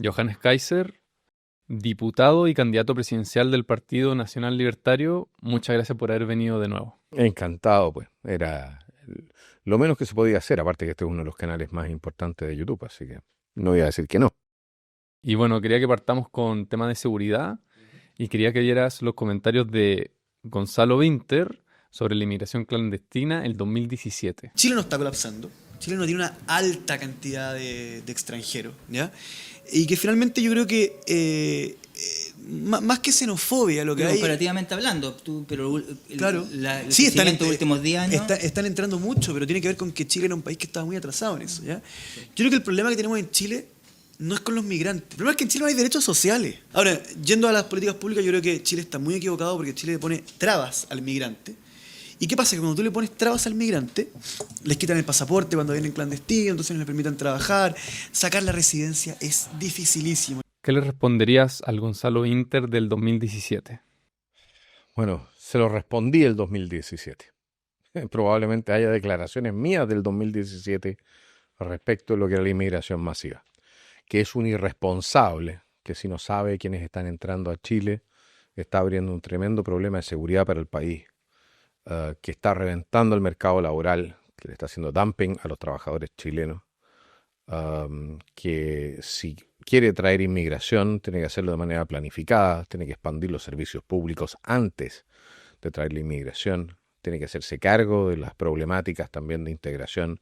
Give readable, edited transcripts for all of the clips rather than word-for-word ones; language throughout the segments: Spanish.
Johannes Kaiser, diputado y candidato presidencial del Partido Nacional Libertario, muchas gracias por haber venido de nuevo. Encantado, pues. Era lo menos que se podía hacer, aparte que este es uno de los canales más importantes de YouTube, así que no voy a decir que no. Y bueno, quería que partamos con temas de seguridad y quería que vieras los comentarios de Gonzalo Winter sobre la inmigración clandestina el 2017. Chile no está colapsando. Chile no tiene una alta cantidad de extranjeros, ¿ya? Y que finalmente yo creo que más que xenofobia lo que hay... Comparativamente hablando, Claro. Sí, están en estos últimos 10 años... Están entrando mucho, pero tiene que ver con que Chile era un país que estaba muy atrasado en eso, ¿ya? Yo creo que el problema que tenemos en Chile no es con los migrantes. El problema es que en Chile no hay derechos sociales. Ahora, yendo a las políticas públicas, yo creo que Chile está muy equivocado porque Chile le pone trabas al migrante. ¿Y qué pasa? Que cuando tú le pones trabas al migrante, les quitan el pasaporte cuando vienen clandestinos, entonces no les permiten trabajar, sacar la residencia es dificilísimo. ¿Qué le responderías al Gonzalo Winter del 2017? Bueno, se lo respondí el 2017. Probablemente haya declaraciones mías del 2017 respecto a lo que era la inmigración masiva. Que es un irresponsable que si no sabe quiénes están entrando a Chile, está abriendo un tremendo problema de seguridad para el país. Que está reventando el mercado laboral, que le está haciendo dumping a los trabajadores chilenos, que si quiere traer inmigración tiene que hacerlo de manera planificada, tiene que expandir los servicios públicos antes de traer la inmigración, tiene que hacerse cargo de las problemáticas también de integración,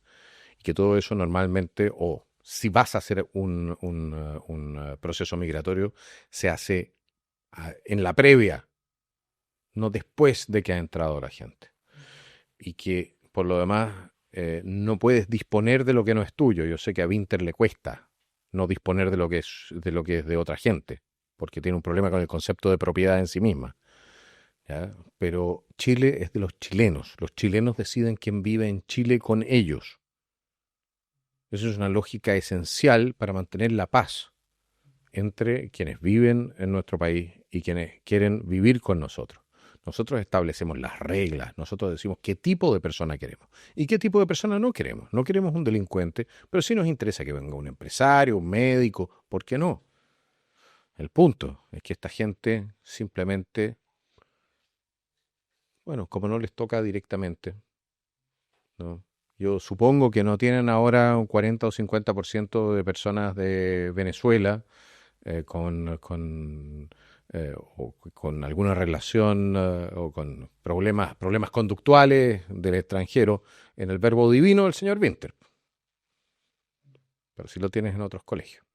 y que todo eso normalmente, o si vas a hacer un proceso migratorio, se hace en la previa, no después de que ha entrado la gente. Y que, por lo demás, no puedes disponer de lo que no es tuyo. Yo sé que a Winter le cuesta no disponer de lo que es de otra gente, porque tiene un problema con el concepto de propiedad en sí misma, ¿ya? Pero Chile es de los chilenos. Los chilenos deciden quién vive en Chile con ellos. Eso es una lógica esencial para mantener la paz entre quienes viven en nuestro país y quienes quieren vivir con nosotros. Nosotros establecemos las reglas, nosotros decimos qué tipo de persona queremos y qué tipo de persona no queremos. No queremos un delincuente, pero sí nos interesa que venga un empresario, un médico, ¿por qué no? El punto es que esta gente simplemente, bueno, como no les toca directamente, ¿no? Yo supongo que no tienen ahora un 40 o 50% de personas de Venezuela o con alguna relación o con problemas conductuales del extranjero en el verbo divino del señor Winter. Pero sí lo tienes en otros colegios.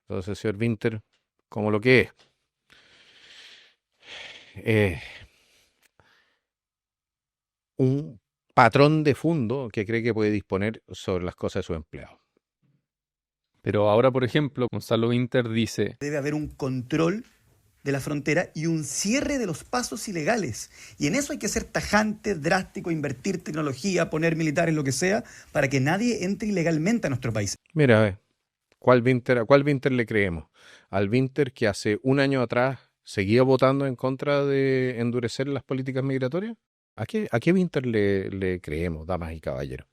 Entonces el señor Winter, como lo que es un patrón de fondo que cree que puede disponer sobre las cosas de sus empleados. Pero ahora, por ejemplo, Gonzalo Winter dice: debe haber un control de la frontera y un cierre de los pasos ilegales. Y en eso hay que ser tajante, drástico, invertir tecnología, poner militares, lo que sea, para que nadie entre ilegalmente a nuestro país. Mira, a ver, ¿a cuál Winter le creemos? ¿Al Winter que hace un año atrás seguía votando en contra de endurecer las políticas migratorias? ¿A qué Winter le creemos, damas y caballeros?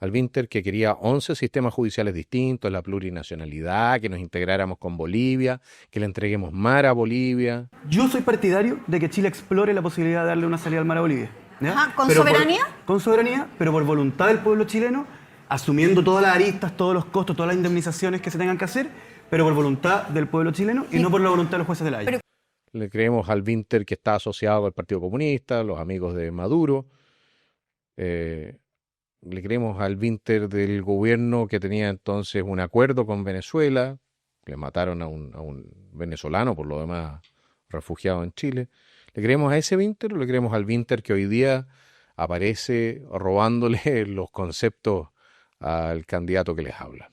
Al Winter que quería 11 sistemas judiciales distintos, la plurinacionalidad, que nos integráramos con Bolivia, que le entreguemos mar a Bolivia. Yo soy partidario de que Chile explore la posibilidad de darle una salida al mar a Bolivia, ¿ya? Ajá, ¿con soberanía? Con soberanía, pero por voluntad del pueblo chileno, asumiendo todas las aristas, todos los costos, todas las indemnizaciones que se tengan que hacer, pero por voluntad del pueblo chileno y no por la voluntad de los jueces de la Haya. Le creemos al Winter que está asociado con el Partido Comunista, los amigos de Maduro. Le creemos al Winter del gobierno que tenía entonces un acuerdo con Venezuela. Le mataron a un venezolano, por lo demás refugiado en Chile. ¿Le creemos a ese Winter o le creemos al Winter que hoy día aparece robándole los conceptos al candidato que les habla?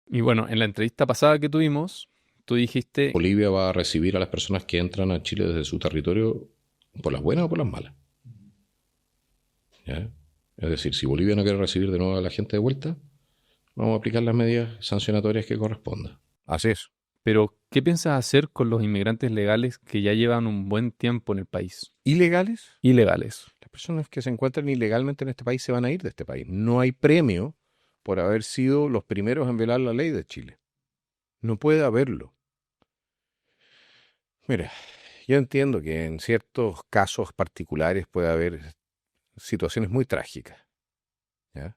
Y bueno, en la entrevista pasada que tuvimos, tú dijiste: Bolivia va a recibir a las personas que entran a Chile desde su territorio por las buenas o por las malas. ¿Ya? Es decir, si Bolivia no quiere recibir de nuevo a la gente de vuelta, vamos a aplicar las medidas sancionatorias que correspondan. Así es. pero ¿qué piensas hacer con los inmigrantes legales que ya llevan un buen tiempo en el país? ¿Ilegales? Ilegales. Las personas que se encuentran ilegalmente en este país se van a ir de este país. No hay premio por haber sido los primeros en violar la ley de Chile. No puede haberlo. Mira, yo entiendo que en ciertos casos particulares puede haber situaciones muy trágicas, ¿ya?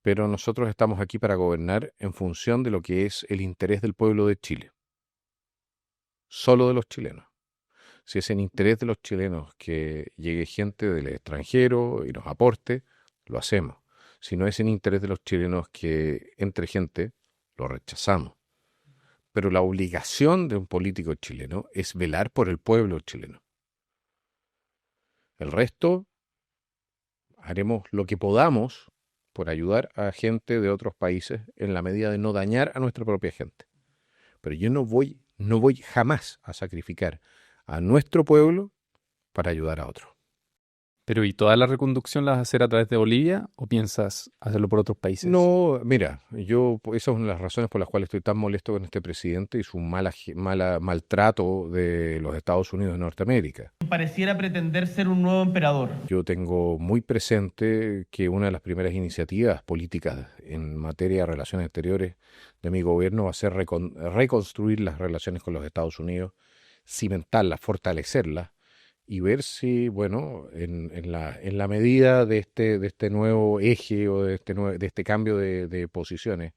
Pero nosotros estamos aquí para gobernar en función de lo que es el interés del pueblo de Chile, solo de los chilenos. Si es en interés de los chilenos que llegue gente del extranjero y nos aporte, lo hacemos. Si no es en interés de los chilenos que entre gente, lo rechazamos. Pero la obligación de un político chileno es velar por el pueblo chileno. El resto, haremos lo que podamos por ayudar a gente de otros países en la medida de no dañar a nuestra propia gente. Pero yo no voy jamás a sacrificar a nuestro pueblo para ayudar a otro. Pero ¿y toda la reconducción la vas a hacer a través de Bolivia o piensas hacerlo por otros países? No, mira, esa es una de las razones por las cuales estoy tan molesto con este presidente y su maltrato de los Estados Unidos de Norteamérica. Pareciera pretender ser un nuevo emperador. Yo tengo muy presente que una de las primeras iniciativas políticas en materia de relaciones exteriores de mi gobierno va a ser reconstruir las relaciones con los Estados Unidos, cimentarlas, fortalecerlas, y ver si, bueno, en la medida de este nuevo eje o de este cambio de posiciones,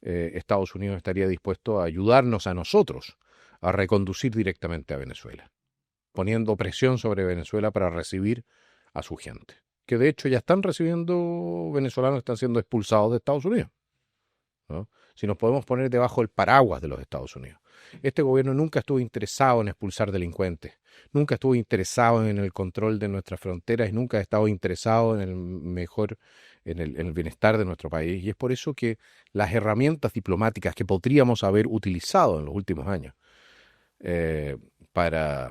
Estados Unidos estaría dispuesto a ayudarnos a nosotros a reconducir directamente a Venezuela, poniendo presión sobre Venezuela para recibir a su gente, que de hecho ya están recibiendo venezolanos, están siendo expulsados de Estados Unidos, ¿no? Si nos podemos poner debajo del paraguas de los Estados Unidos. Este gobierno nunca estuvo interesado en expulsar delincuentes, nunca estuvo interesado en el control de nuestras fronteras y nunca ha estado interesado en el bienestar de nuestro país. Y es por eso que las herramientas diplomáticas que podríamos haber utilizado en los últimos años para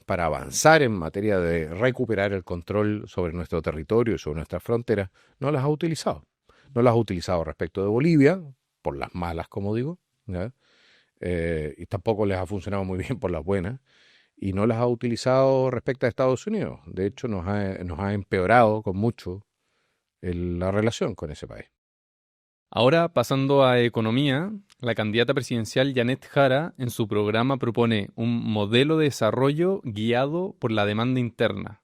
avanzar en materia de recuperar el control sobre nuestro territorio y sobre nuestras fronteras, no las ha utilizado. No las ha utilizado respecto de Bolivia, por las malas, como digo, ¿ya? Y tampoco les ha funcionado muy bien por las buenas, y no las ha utilizado respecto a Estados Unidos. De hecho, nos ha empeorado con mucho la relación con ese país. Ahora, pasando a economía, la candidata presidencial Janet Jara en su programa propone un modelo de desarrollo guiado por la demanda interna.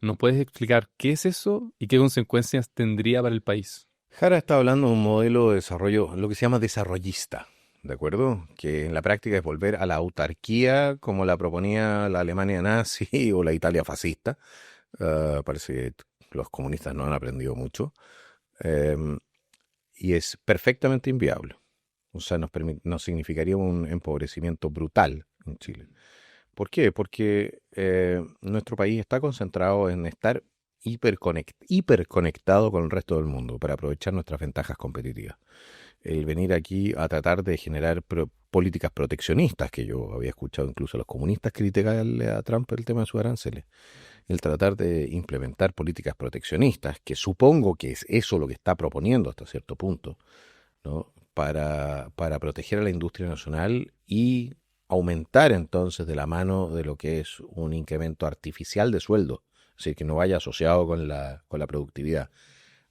¿Nos puedes explicar qué es eso y qué consecuencias tendría para el país? Jara está hablando de un modelo de desarrollo, lo que se llama desarrollista, ¿de acuerdo? Que en la práctica es volver a la autarquía como la proponía la Alemania nazi o la Italia fascista. Parece que los comunistas no han aprendido mucho. Y es perfectamente inviable. O sea, nos significaría un empobrecimiento brutal en Chile. ¿Por qué? Porque nuestro país está concentrado en estar hiperconectado con el resto del mundo para aprovechar nuestras ventajas competitivas. El venir aquí a tratar de generar políticas proteccionistas, que yo había escuchado incluso a los comunistas criticarle a Trump por el tema de sus aranceles, el tratar de implementar políticas proteccionistas, que supongo que es eso lo que está proponiendo hasta cierto punto, ¿no? Para proteger a la industria nacional y aumentar entonces de la mano de lo que es un incremento artificial de sueldo, es decir, que no vaya asociado con la productividad.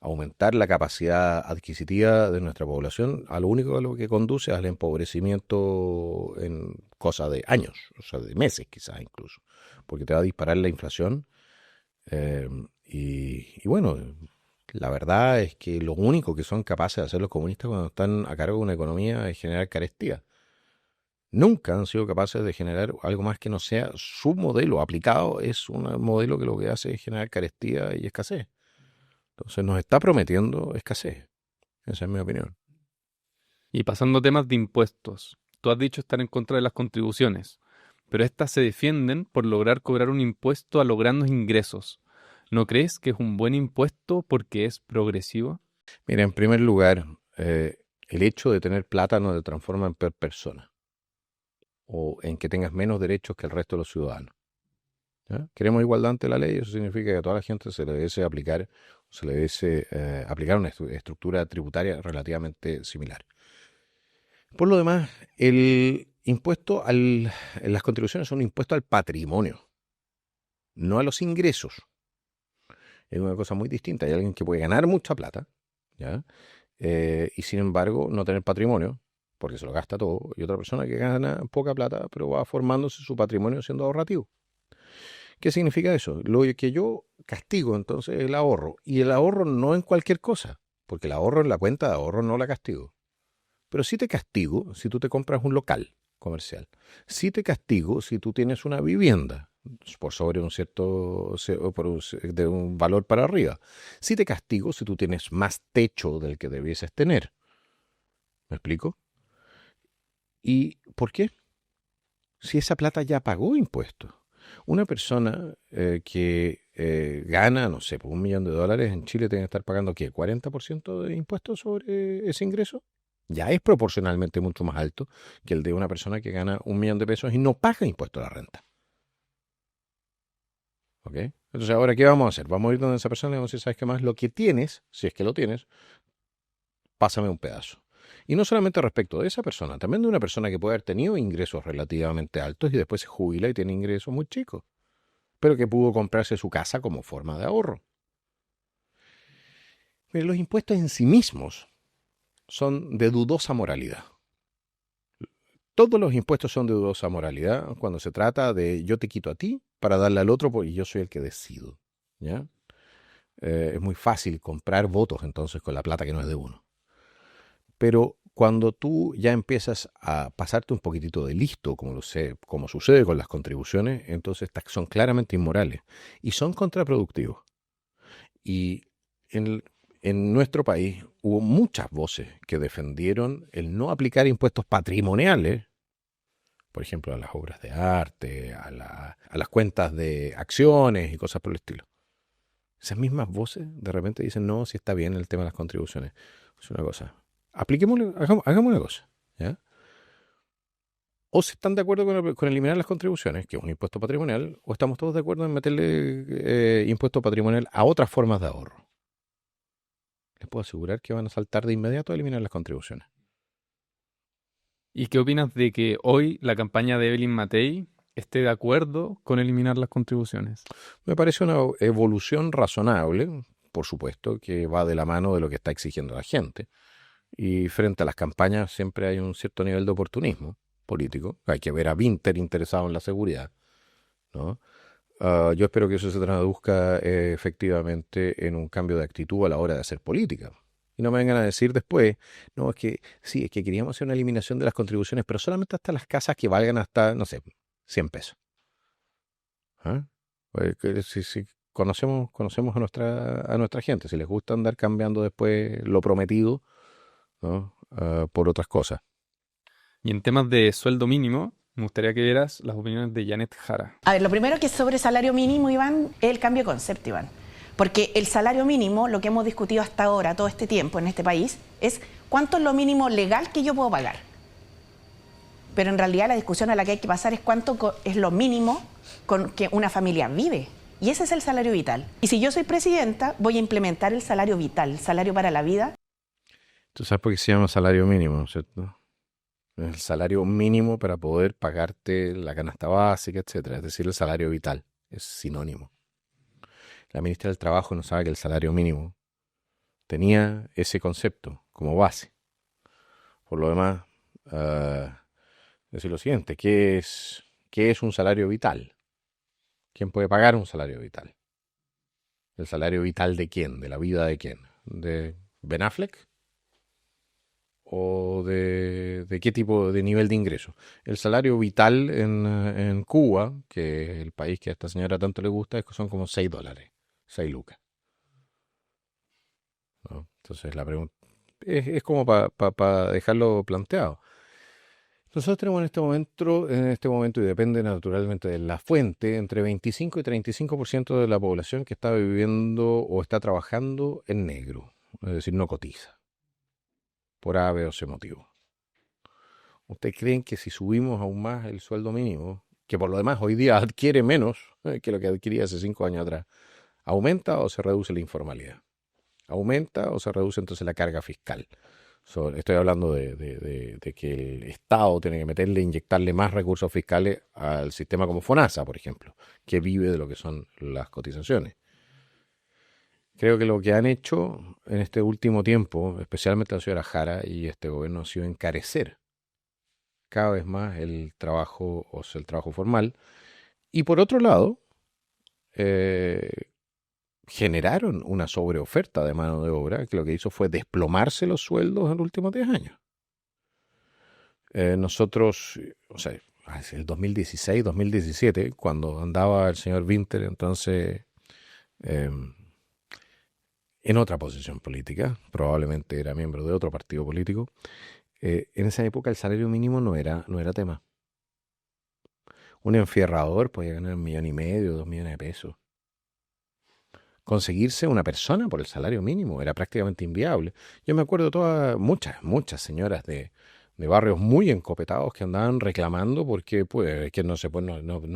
Aumentar la capacidad adquisitiva de nuestra población, a lo único a lo que conduce al empobrecimiento en cosa de años, o sea, de meses quizás incluso, porque te va a disparar la inflación. Y bueno, la verdad es que lo único que son capaces de hacer los comunistas cuando están a cargo de una economía es generar carestía. Nunca han sido capaces de generar algo más que no sea su modelo aplicado. Es un modelo que lo que hace es generar carestía y escasez. Entonces nos está prometiendo escasez. Esa es mi opinión. Y pasando a temas de impuestos. Tú has dicho estar en contra de las contribuciones, pero estas se defienden por lograr cobrar un impuesto a los grandes ingresos. ¿No crees que es un buen impuesto porque es progresivo? Mira, en primer lugar, el hecho de tener plata no te transforma en peor persona o en que tengas menos derechos que el resto de los ciudadanos. ¿Ya? Queremos igualdad ante la ley, eso significa que a toda la gente se le debe aplicar una estructura tributaria relativamente similar. Por lo demás, el impuesto las contribuciones son un impuesto al patrimonio, no a los ingresos. Es una cosa muy distinta. Hay alguien que puede ganar mucha plata, ¿ya? y sin embargo no tener patrimonio, porque se lo gasta todo, y otra persona que gana poca plata, pero va formándose su patrimonio siendo ahorrativo. ¿Qué significa eso? Lo que yo castigo entonces es el ahorro, y el ahorro no en cualquier cosa, porque el ahorro en la cuenta de ahorro no la castigo. Pero sí te castigo si tú te compras un local comercial. Sí te castigo si tú tienes una vivienda por sobre un cierto, de un valor para arriba. Sí te castigo si tú tienes más techo del que debieses tener. ¿Me explico? ¿Y por qué? Si esa plata ya pagó impuestos. Una persona que gana, no sé, por $1 millón en Chile tiene que estar pagando, ¿qué? ¿40% de impuestos sobre ese ingreso? Ya es proporcionalmente mucho más alto que el de una persona que gana $1 millón y no paga impuesto a la renta. ¿Ok? Entonces, ahora, ¿qué vamos a hacer? Vamos a ir donde esa persona y le vamos a decir, ¿sabes qué más? Lo que tienes, si es que lo tienes, pásame un pedazo. Y no solamente respecto de esa persona, también de una persona que puede haber tenido ingresos relativamente altos y después se jubila y tiene ingresos muy chicos, pero que pudo comprarse su casa como forma de ahorro. Pero los impuestos en sí mismos son de dudosa moralidad. Todos los impuestos son de dudosa moralidad cuando se trata de yo te quito a ti para darle al otro porque yo soy el que decido. ¿Ya? Es muy fácil comprar votos entonces con la plata que no es de uno. Pero cuando tú ya empiezas a pasarte un poquitito de listo, como sucede con las contribuciones, entonces son claramente inmorales y son contraproductivos. Y en nuestro país hubo muchas voces que defendieron el no aplicar impuestos patrimoniales, por ejemplo, a las obras de arte, a las cuentas de acciones y cosas por el estilo. Esas mismas voces de repente dicen, no, si está bien el tema de las contribuciones. Es una cosa. Apliquémosle, hagamos una cosa. ¿Ya? O si están de acuerdo con eliminar las contribuciones, que es un impuesto patrimonial, o estamos todos de acuerdo en meterle impuesto patrimonial a otras formas de ahorro. Les puedo asegurar que van a saltar de inmediato a eliminar las contribuciones. ¿Y qué opinas de que hoy la campaña de Evelyn Matei esté de acuerdo con eliminar las contribuciones? Me parece una evolución razonable, por supuesto, que va de la mano de lo que está exigiendo la gente. Y frente a las campañas siempre hay un cierto nivel de oportunismo político. Hay que ver a Winter interesado en la seguridad, ¿no? Yo espero que eso se traduzca efectivamente en un cambio de actitud a la hora de hacer política. Y no me vengan a decir después, no, es que sí, es que queríamos hacer una eliminación de las contribuciones, pero solamente hasta las casas que valgan hasta, no sé, 100 pesos. ¿Ah? Si conocemos a nuestra gente, si les gusta andar cambiando después lo prometido, ¿no? Por otras cosas. Y en temas de sueldo mínimo, me gustaría que vieras las opiniones de Janet Jara. A ver, lo primero que es sobre salario mínimo, Iván, es el cambio de concepto, Iván. Porque el salario mínimo, lo que hemos discutido hasta ahora, todo este tiempo en este país, es cuánto es lo mínimo legal que yo puedo pagar. Pero en realidad la discusión a la que hay que pasar es cuánto es lo mínimo con que una familia vive. Y ese es el salario vital. Y si yo soy presidenta, voy a implementar el salario vital, el salario para la vida. ¿Tú sabes por qué se llama salario mínimo, cierto? El salario mínimo para poder pagarte la canasta básica, etcétera. Es decir, el salario vital. Es sinónimo. La ministra del Trabajo no sabe que el salario mínimo tenía ese concepto como base. Por lo demás, decir lo siguiente, ¿qué es un salario vital? ¿Quién puede pagar un salario vital? ¿El salario vital de quién? ¿De la vida de quién? ¿De Ben Affleck? ¿O de qué tipo de nivel de ingreso? El salario vital en Cuba, que es el país que a esta señora tanto le gusta, son como $6, 6 lucas. ¿No? Entonces la pregunta es como para dejarlo planteado. Nosotros tenemos en este momento, y depende naturalmente de la fuente, entre 25 y 35% de la población que está viviendo o está trabajando en negro, es decir, no cotiza, por A, B o C motivo. ¿Ustedes creen que si subimos aún más el sueldo mínimo, que por lo demás hoy día adquiere menos que lo que adquiría hace 5 años atrás, aumenta o se reduce la informalidad? ¿Aumenta o se reduce entonces la carga fiscal? Estoy hablando de que el Estado tiene que inyectarle más recursos fiscales al sistema como FONASA, por ejemplo, que vive de lo que son las cotizaciones. Creo que lo que han hecho en este último tiempo, especialmente la señora Jara y este gobierno, ha sido encarecer cada vez más el trabajo, o sea, el trabajo formal. Y por otro lado, generaron una sobreoferta de mano de obra que lo que hizo fue desplomarse los sueldos en los últimos 10 años. Nosotros, o sea, el 2016, 2017, cuando andaba el señor Winter, entonces en otra posición política, probablemente era miembro de otro partido político, en esa época el salario mínimo no era tema. Un enfierrador podía ganar 1,5 millones, 2 millones de pesos. Conseguirse una persona por el salario mínimo era prácticamente inviable. Yo me acuerdo muchas señoras de barrios muy encopetados que andaban reclamando porque pues, que no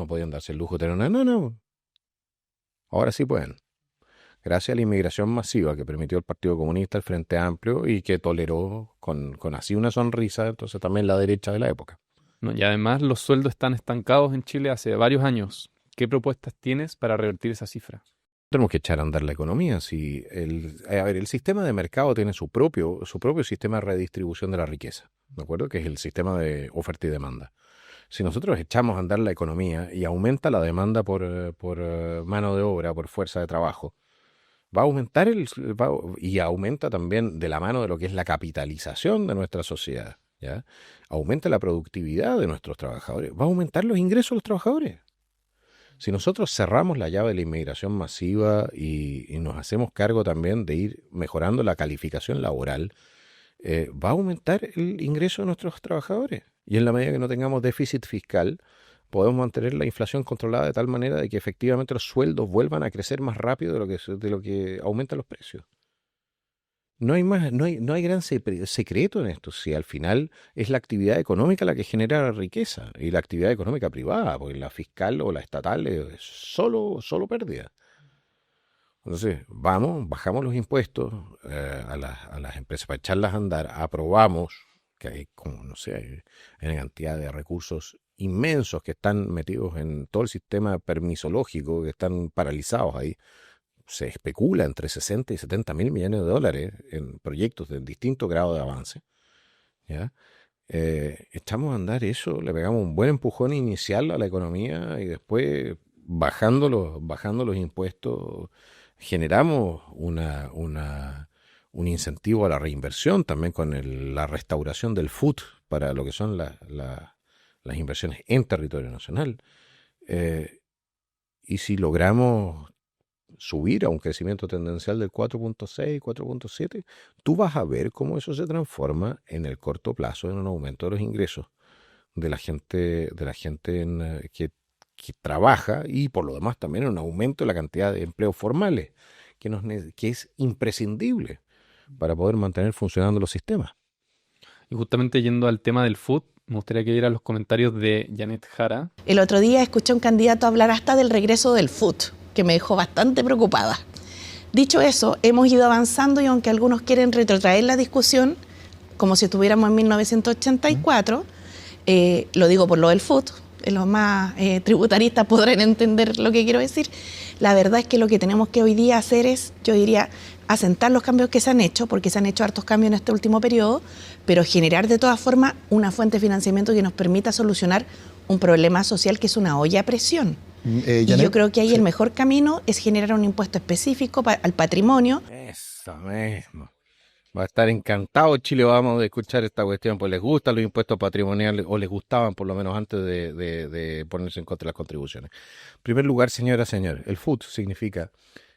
podían darse el lujo de tener una... No. Ahora sí pueden. Gracias a la inmigración masiva que permitió el Partido Comunista, el Frente Amplio, y que toleró con así una sonrisa, entonces también la derecha de la época. No, y además los sueldos están estancados en Chile hace varios años. ¿Qué propuestas tienes para revertir esa cifra? Tenemos que echar a andar la economía. El sistema de mercado tiene su propio sistema de redistribución de la riqueza, ¿de acuerdo? Que es el sistema de oferta y demanda. Si nosotros echamos a andar la economía y aumenta la demanda por mano de obra, por fuerza de trabajo, va a aumentar y aumenta también de la mano de lo que es la capitalización de nuestra sociedad, ¿ya? Aumenta la productividad de nuestros trabajadores, va a aumentar los ingresos de los trabajadores. Si nosotros cerramos la llave de la inmigración masiva y nos hacemos cargo también de ir mejorando la calificación laboral, va a aumentar el ingreso de nuestros trabajadores. Y en la medida que no tengamos déficit fiscal, podemos mantener la inflación controlada de tal manera de que efectivamente los sueldos vuelvan a crecer más rápido de lo que aumentan los precios. No hay gran secreto en esto. Si al final es la actividad económica la que genera la riqueza y la actividad económica privada, porque la fiscal o la estatal es solo pérdida. Entonces, bajamos los impuestos a las empresas para echarlas a andar, aprobamos que hay hay una cantidad de recursos inmensos que están metidos en todo el sistema permisológico, que están paralizados ahí. Se especula entre 60 y 70 mil millones de dólares en proyectos de distinto grado de avance, ¿ya? Echamos a andar eso, le pegamos un buen empujón inicial a la economía y después bajando los impuestos generamos un incentivo a la reinversión también con la restauración del FUT para lo que son las inversiones en territorio nacional. Y si logramos subir a un crecimiento tendencial del 4.6, 4.7, tú vas a ver cómo eso se transforma en el corto plazo en un aumento de los ingresos de la gente que trabaja y por lo demás también en un aumento de la cantidad de empleos formales que es imprescindible para poder mantener funcionando los sistemas. Y justamente yendo al tema del food, me gustaría que viera los comentarios de Janet Jara. El otro día escuché a un candidato hablar hasta del regreso del food, que me dejó bastante preocupada. Dicho eso, hemos ido avanzando y aunque algunos quieren retrotraer la discusión, como si estuviéramos en 1984, lo digo por lo del food, los más tributaristas podrán entender lo que quiero decir. La verdad es que lo que tenemos que hoy día hacer es, yo diría, asentar los cambios que se han hecho, porque se han hecho hartos cambios en este último periodo, pero generar de todas formas una fuente de financiamiento que nos permita solucionar un problema social que es una olla a presión. Y yo creo que ahí el mejor camino es generar un impuesto específico al patrimonio. Eso mismo. Va a estar encantado Chile, vamos a escuchar esta cuestión, pues les gustan los impuestos patrimoniales, o les gustaban por lo menos antes de ponerse en contra de las contribuciones. En primer lugar, señora, el FUT significa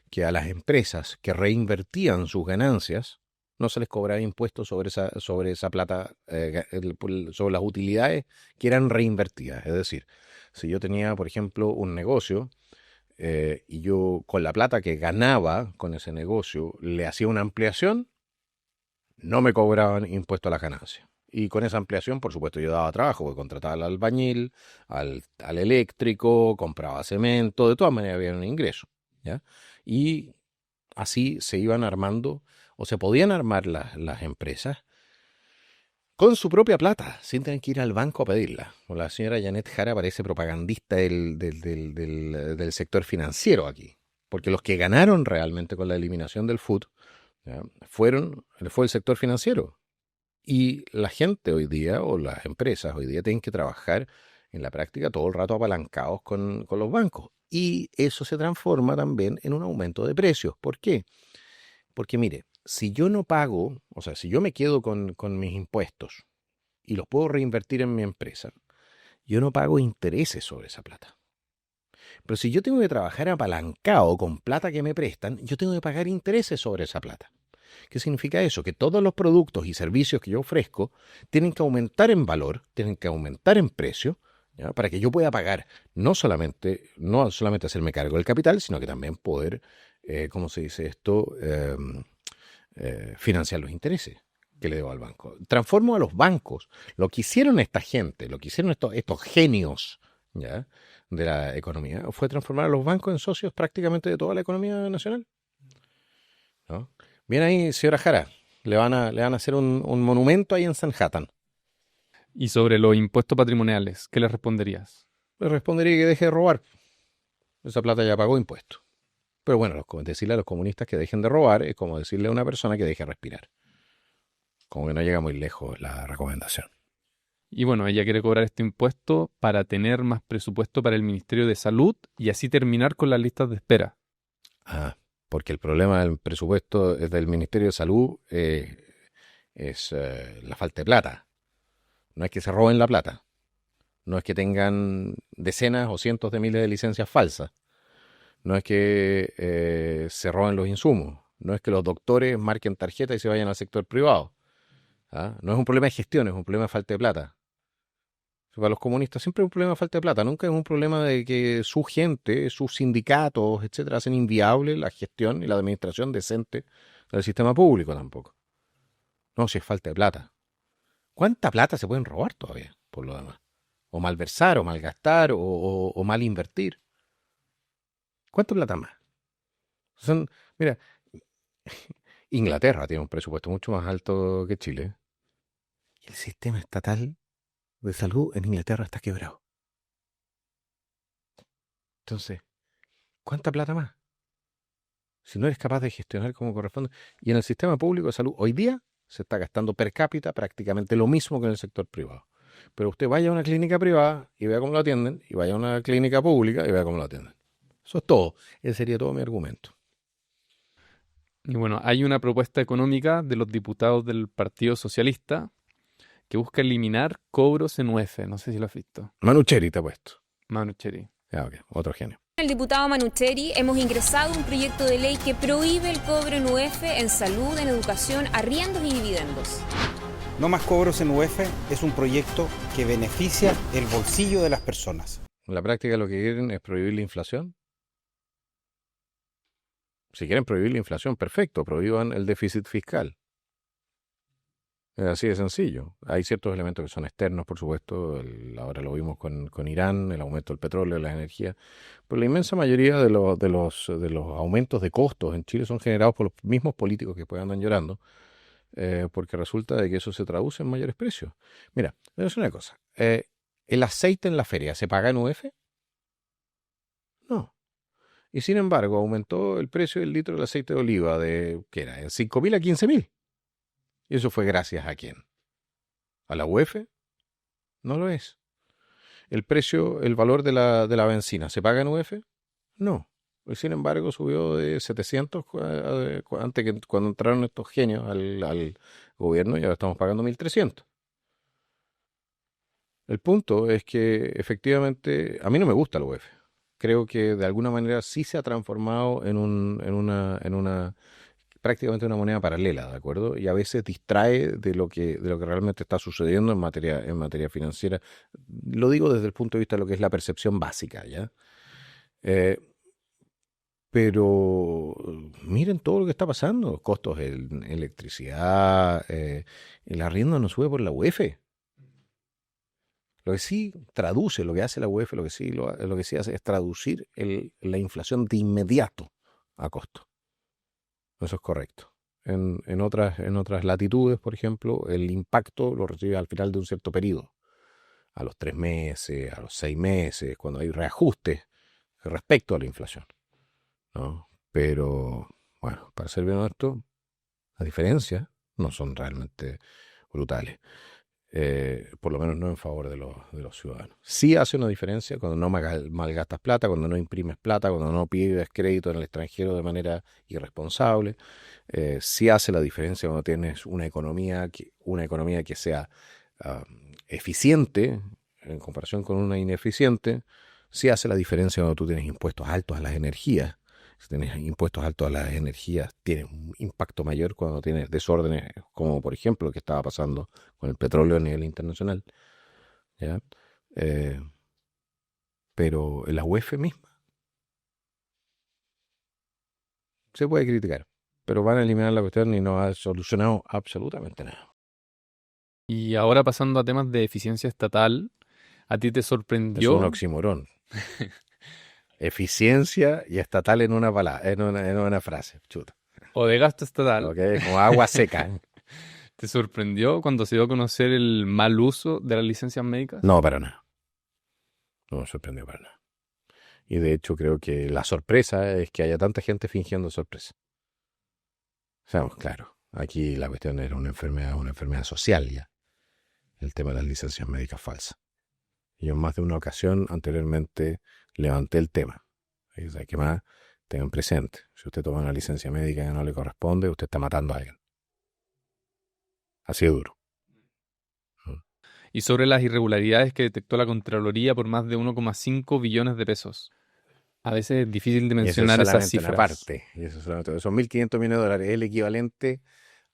que a las empresas que reinvertían sus ganancias no se les cobraba impuestos sobre esa plata, sobre las utilidades que eran reinvertidas. Es decir, si yo tenía, por ejemplo, un negocio y yo con la plata que ganaba con ese negocio le hacía una ampliación, no me cobraban impuesto a las ganancias. Y con esa ampliación, por supuesto, yo daba trabajo, porque contrataba al albañil, al eléctrico, compraba cemento, de todas maneras había un ingreso, ¿ya? Y así se iban armando, o se podían armar las empresas con su propia plata, sin tener que ir al banco a pedirla. La señora Janet Jara parece propagandista del sector financiero aquí. Porque los que ganaron realmente con la eliminación del FUT, ¿ya?, fue el sector financiero. Y la gente hoy día, o las empresas hoy día, tienen que trabajar en la práctica todo el rato apalancados con los bancos. Y eso se transforma también en un aumento de precios. ¿Por qué? Porque mire, si yo no pago, o sea, si yo me quedo con mis impuestos y los puedo reinvertir en mi empresa, yo no pago intereses sobre esa plata. Pero si yo tengo que trabajar apalancado con plata que me prestan, yo tengo que pagar intereses sobre esa plata. ¿Qué significa eso? Que todos los productos y servicios que yo ofrezco tienen que aumentar en valor, tienen que aumentar en precio, ¿ya?, para que yo pueda pagar no solamente hacerme cargo del capital, sino que también poder, ¿cómo se dice esto?, financiar los intereses que le debo al banco. Transformo a los bancos. Lo que hicieron esta gente, lo que hicieron estos genios, ¿ya?, de la economía, fue transformar a los bancos en socios prácticamente de toda la economía nacional, ¿no? Bien ahí, señora Jara, le van a hacer un monumento ahí en Sanhattan. Y sobre los impuestos patrimoniales, ¿qué le responderías? Le respondería que deje de robar. Esa plata ya pagó impuestos. Pero bueno, decirle a los comunistas que dejen de robar es como decirle a una persona que deje de respirar. Como que no llega muy lejos la recomendación. Y bueno, ella quiere cobrar este impuesto para tener más presupuesto para el Ministerio de Salud y así terminar con las listas de espera. Porque el problema del presupuesto del Ministerio de Salud es la falta de plata. No es que se roben la plata. No es que tengan decenas o cientos de miles de licencias falsas. No es que se roben los insumos. No es que los doctores marquen tarjeta y se vayan al sector privado. No es un problema de gestión, es un problema de falta de plata. Para los comunistas siempre es un problema de falta de plata. Nunca es un problema de que su gente, sus sindicatos, etcétera, hacen inviable la gestión y la administración decente del sistema público tampoco. No, si es falta de plata. ¿Cuánta plata se pueden robar todavía, por lo demás? O malversar, o malgastar, o mal invertir. ¿Cuánta plata más? Mira, Inglaterra tiene un presupuesto mucho más alto que Chile. Y el sistema estatal de salud en Inglaterra está quebrado. Entonces, ¿cuánta plata más? Si no eres capaz de gestionar como corresponde. Y en el sistema público de salud, hoy día se está gastando per cápita prácticamente lo mismo que en el sector privado. Pero usted vaya a una clínica privada y vea cómo lo atienden, y vaya a una clínica pública y vea cómo lo atienden. Eso es todo. Ese sería todo mi argumento. Y bueno, hay una propuesta económica de los diputados del Partido Socialista que busca eliminar cobros en UF. No sé si lo has visto. Manucheri te ha puesto. Manucheri. Ok, otro genio. El diputado Manucheri hemos ingresado un proyecto de ley que prohíbe el cobro en UF en salud, en educación, arriendos y dividendos. No más cobros en UF es un proyecto que beneficia el bolsillo de las personas. En la práctica lo que quieren es prohibir la inflación. Si quieren prohibir la inflación, perfecto, prohíban el déficit fiscal. Es así de sencillo. Hay ciertos elementos que son externos, por supuesto. Ahora lo vimos con Irán, el aumento del petróleo, las energías. Pero la inmensa mayoría de los aumentos de costos en Chile son generados por los mismos políticos que después andan llorando, porque resulta de que eso se traduce en mayores precios. Mira, voy a decir una cosa. ¿El aceite en la feria se paga en UF? No. Y sin embargo, aumentó el precio del litro del aceite de oliva de, ¿qué era? De 5.000 a 15.000. ¿Y eso fue gracias a quién? ¿A la UF? No lo es. ¿El precio, el valor de la benzina se paga en UF? No. Y sin embargo, subió de 700 antes que cuando entraron estos genios al gobierno y ahora estamos pagando 1.300. El punto es que efectivamente a mí no me gusta la UF. Creo que de alguna manera sí se ha transformado en una prácticamente una moneda paralela, ¿de acuerdo? Y a veces distrae de lo que realmente está sucediendo en materia financiera. Lo digo desde el punto de vista de lo que es la percepción básica, ¿ya? Pero miren todo lo que está pasando. Costos de electricidad, el arriendo no sube por la UF. Lo que sí traduce, lo que hace la UF, lo que sí hace es traducir la inflación de inmediato a costo. Eso es correcto. En otras latitudes, por ejemplo, el impacto lo recibe al final de un cierto periodo. A los 3 meses, a los 6 meses, cuando hay reajustes respecto a la inflación. ¿no? Pero, bueno, para ser bien honesto, las diferencias no son realmente brutales. Por lo menos no en favor de los ciudadanos. Sí hace una diferencia cuando no malgastas plata, cuando no imprimes plata, cuando no pides crédito en el extranjero de manera irresponsable. Sí hace la diferencia cuando tienes una economía que sea eficiente en comparación con una ineficiente. Sí hace la diferencia cuando tú tienes impuestos altos a las energías. Si tienes impuestos altos a las energías, tienes un impacto mayor cuando tienes desórdenes, como por ejemplo lo que estaba pasando con el petróleo a nivel internacional. ¿Ya? Pero la UEF misma se puede criticar, pero van a eliminar la cuestión y no ha solucionado absolutamente nada. Y ahora pasando a temas de eficiencia estatal, ¿a ti te sorprendió? Es un oxímoron. Eficiencia y estatal en una palabra, en una frase. Chuta. O de gasto estatal. Okay, como agua seca. ¿Te sorprendió cuando se dio a conocer el mal uso de las licencias médicas? No, para nada. No me sorprendió para nada. Y de hecho creo que la sorpresa es que haya tanta gente fingiendo sorpresa. Seamos claros, aquí la cuestión era una enfermedad social ya. El tema de las licencias médicas falsas. Y yo en más de una ocasión anteriormente levanté el tema. O sea, que más tengan presente. Si usted toma una licencia médica que no le corresponde, usted está matando a alguien. Así de duro. Y sobre las irregularidades que detectó la Contraloría por más de 1,5 billones de pesos. A veces es difícil de mencionar esas cifras. Parte, y eso solamente, son 1.500 millones de dólares, es el equivalente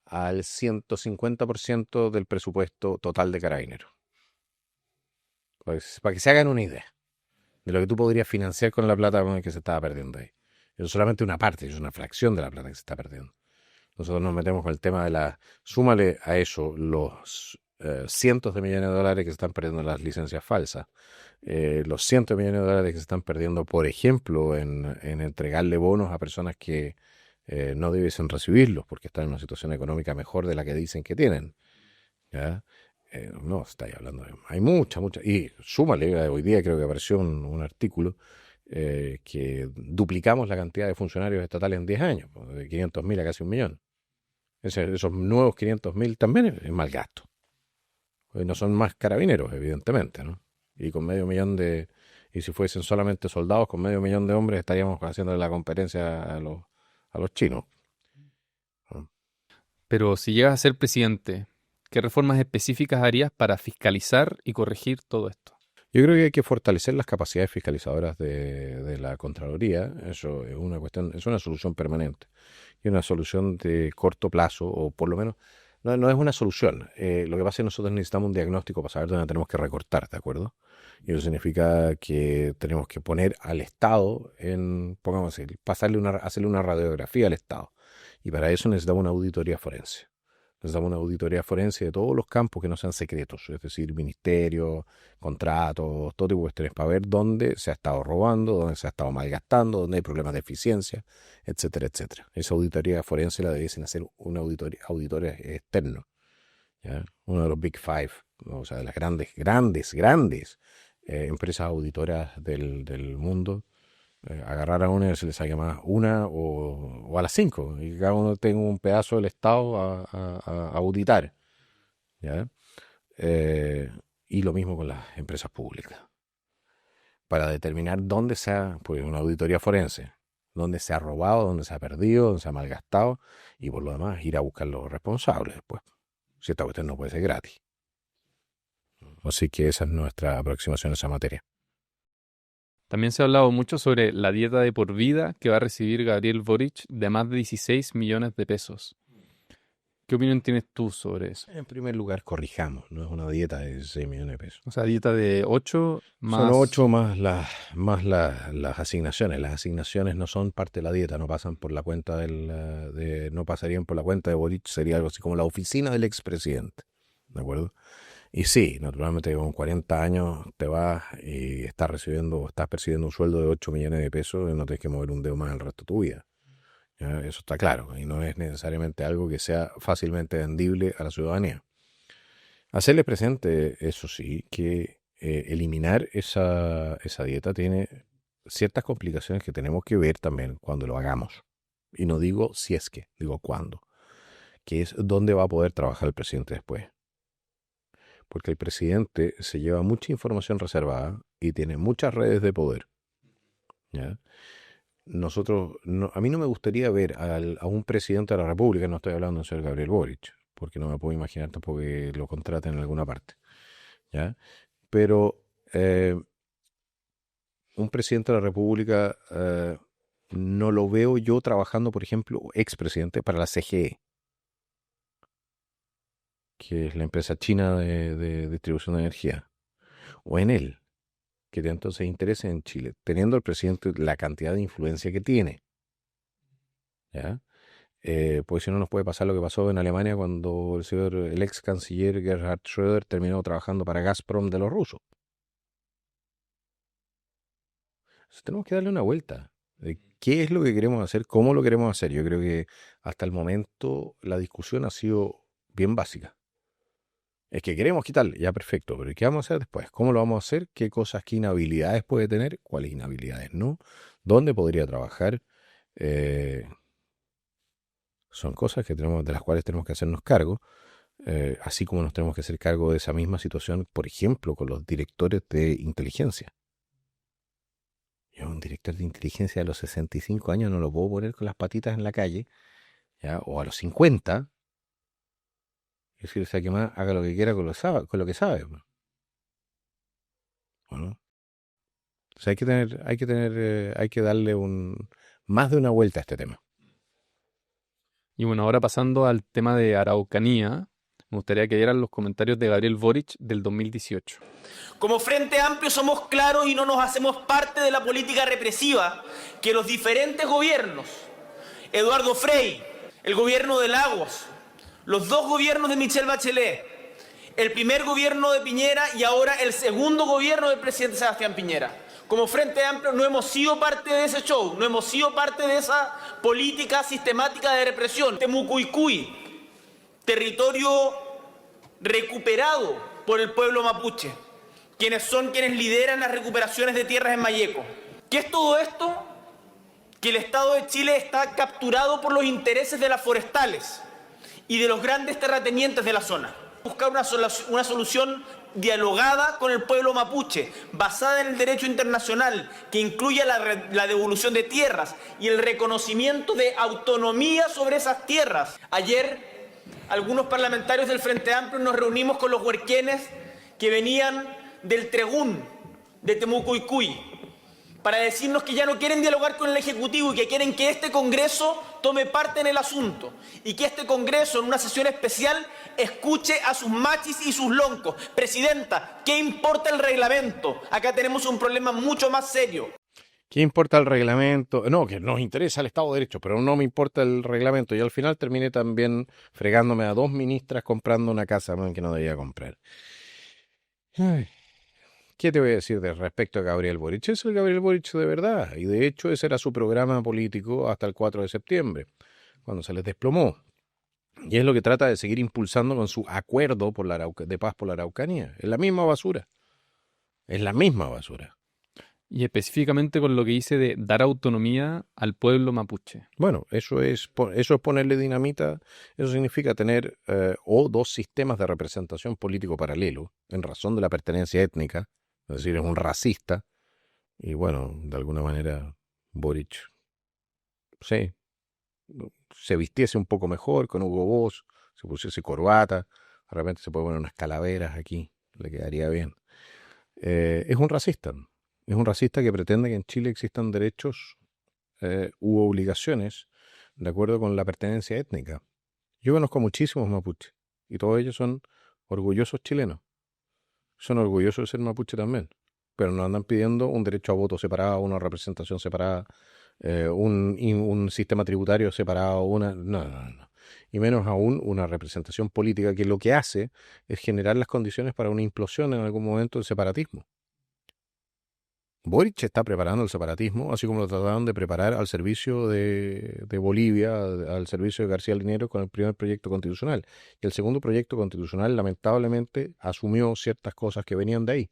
al 150% del presupuesto total de Carabineros. Pues, para que se hagan una idea de lo que tú podrías financiar con la plata que se estaba perdiendo ahí. Eso es solamente una parte, es una fracción de la plata que se está perdiendo. Nosotros nos metemos con el tema de la... Súmale a eso los cientos de millones de dólares que se están perdiendo en las licencias falsas. Los cientos de millones de dólares que se están perdiendo, por ejemplo, en entregarle bonos a personas que no debiesen recibirlos porque están en una situación económica mejor de la que dicen que tienen. ¿Ya? No, estáis hablando de... Hay mucha. Y súmale, hoy día creo que apareció un artículo que duplicamos la cantidad de funcionarios estatales en 10 años, de 500.000 a casi 1 millón. Esos nuevos 500.000 también es mal gasto. Hoy no son más carabineros, evidentemente, ¿no? Y con 500.000 y si fuesen solamente soldados, con 500.000 de hombres estaríamos haciéndole la competencia a los chinos. Pero si llegas a ser presidente, ¿qué reformas específicas harías para fiscalizar y corregir todo esto? Yo creo que hay que fortalecer las capacidades fiscalizadoras de la Contraloría. Eso es una cuestión, es una solución permanente y una solución de corto plazo, o por lo menos no es una solución. Lo que pasa es que nosotros necesitamos un diagnóstico para saber dónde tenemos que recortar, ¿de acuerdo? Y eso significa que tenemos que poner al Estado pongamos así, hacerle una radiografía al Estado. Y para eso necesitamos una auditoría forense. Necesitamos una auditoría forense de todos los campos que no sean secretos, es decir, ministerios, contratos, todo tipo de cuestiones, para ver dónde se ha estado robando, dónde se ha estado malgastando, dónde hay problemas de eficiencia, etcétera, etcétera. Esa auditoría forense la debiesen hacer auditores externos, ¿ya? Uno de los Big Five, o sea, de las grandes empresas auditoras del mundo. Agarrar a una y se le saque más una o a las 5 y cada uno tenga un pedazo del Estado a auditar, ¿ya? Y lo mismo con las empresas públicas para determinar dónde pues una auditoría forense, dónde se ha robado, dónde se ha perdido, dónde se ha malgastado, y por lo demás ir a buscar los responsables después, si esta cuestión no puede ser gratis. Así que esa es nuestra aproximación a esa materia. También se ha hablado mucho sobre la dieta de por vida que va a recibir Gabriel Boric de más de 16 millones de pesos. ¿Qué opinión tienes tú sobre eso? En primer lugar, corrijamos, no es una dieta de 16 millones de pesos. O sea, dieta de 8 más... Son 8 más las asignaciones. Las asignaciones no son parte de la dieta, no pasan por la cuenta no pasarían por la cuenta de Boric, sería algo así como la oficina del expresidente, ¿de acuerdo? Y sí, naturalmente con 40 años te vas y estás percibiendo un sueldo de 8 millones de pesos y no tienes que mover un dedo más el resto de tu vida. ¿Ya? Eso está claro y no es necesariamente algo que sea fácilmente vendible a la ciudadanía. Hacerle presente, eso sí, que eliminar esa dieta tiene ciertas complicaciones que tenemos que ver también cuando lo hagamos. Y no digo si es que, digo cuándo. Que es dónde va a poder trabajar el presidente después. Porque el presidente se lleva mucha información reservada y tiene muchas redes de poder. ¿Ya? A mí no me gustaría ver a un presidente de la República, no estoy hablando del señor Gabriel Boric, porque no me puedo imaginar tampoco que lo contraten en alguna parte. ¿Ya? Pero un presidente de la República no lo veo yo trabajando, por ejemplo, expresidente para la CGE, que es la empresa china de distribución de energía, o en él, que entonces interese en Chile, teniendo el presidente la cantidad de influencia que tiene. ¿Ya? Pues si no nos puede pasar lo que pasó en Alemania cuando el ex canciller Gerhard Schröder terminó trabajando para Gazprom de los rusos. Entonces, tenemos que darle una vuelta. ¿Qué es lo que queremos hacer? ¿Cómo lo queremos hacer? Yo creo que hasta el momento la discusión ha sido bien básica. Es que queremos quitarle, ya perfecto, pero ¿qué vamos a hacer después? ¿Cómo lo vamos a hacer? ¿Qué cosas, qué inhabilidades puede tener? ¿Cuáles inhabilidades no? ¿Dónde podría trabajar? Son cosas de las cuales tenemos que hacernos cargo, así como nos tenemos que hacer cargo de esa misma situación, por ejemplo, con los directores de inteligencia. Yo, un director de inteligencia a los 65 años no lo puedo poner con las patitas en la calle, ¿ya? O a los 50, y decir, o sea, que más haga lo que quiera con lo que sabe. Bueno, o sea, hay que darle más de una vuelta a este tema. Y bueno, ahora pasando al tema de Araucanía, me gustaría que dieran los comentarios de Gabriel Boric del 2018. Como Frente Amplio somos claros y no nos hacemos parte de la política represiva que los diferentes gobiernos, Eduardo Frei, el gobierno de Lagos, los dos gobiernos de Michelle Bachelet, el primer gobierno de Piñera y ahora el segundo gobierno del presidente Sebastián Piñera. Como Frente Amplio no hemos sido parte de ese show, no hemos sido parte de esa política sistemática de represión. Temucuicui, territorio recuperado por el pueblo mapuche, quienes lideran las recuperaciones de tierras en Malleco. ¿Qué es todo esto? Que el Estado de Chile está capturado por los intereses de las forestales y de los grandes terratenientes de la zona. Buscar una solución dialogada con el pueblo mapuche, basada en el derecho internacional, que incluya la devolución de tierras y el reconocimiento de autonomía sobre esas tierras. Ayer, algunos parlamentarios del Frente Amplio nos reunimos con los huerquenes que venían del Tregún, de Temucuicui, para decirnos que ya no quieren dialogar con el Ejecutivo y que quieren que este Congreso tome parte en el asunto y que este Congreso, en una sesión especial, escuche a sus machis y sus loncos. Presidenta, ¿qué importa el reglamento? Acá tenemos un problema mucho más serio. ¿Qué importa el reglamento? No, que nos interesa el Estado de Derecho, pero no me importa el reglamento. Y al final terminé también fregándome a 2 ministras comprando una casa que no debía comprar. Ay. ¿Qué te voy a decir respecto a Gabriel Boric? Es el Gabriel Boric de verdad, y de hecho ese era su programa político hasta el 4 de septiembre, cuando se les desplomó. Y es lo que trata de seguir impulsando con su acuerdo de paz por la Araucanía. Es la misma basura. Es la misma basura. Y específicamente con lo que dice de dar autonomía al pueblo mapuche. Bueno, eso es ponerle dinamita. Eso significa tener 2 sistemas de representación político paralelo, en razón de la pertenencia étnica. Es decir, es un racista. Y bueno, de alguna manera, Boric, sí, se vistiese un poco mejor con Hugo Boss, se pusiese corbata, de repente se puede poner unas calaveras aquí, le quedaría bien. Es un racista. Es un racista que pretende que en Chile existan derechos u obligaciones de acuerdo con la pertenencia étnica. Yo conozco muchísimos mapuches y todos ellos son orgullosos chilenos. Son orgullosos de ser mapuche también, pero no andan pidiendo un derecho a voto separado, una representación separada, un sistema tributario separado, no. Y menos aún una representación política que lo que hace es generar las condiciones para una implosión en algún momento del separatismo. Boric está preparando el separatismo, así como lo trataron de preparar al servicio de Bolivia, al servicio de García Linero con el primer proyecto constitucional. Y el segundo proyecto constitucional, lamentablemente, asumió ciertas cosas que venían de ahí.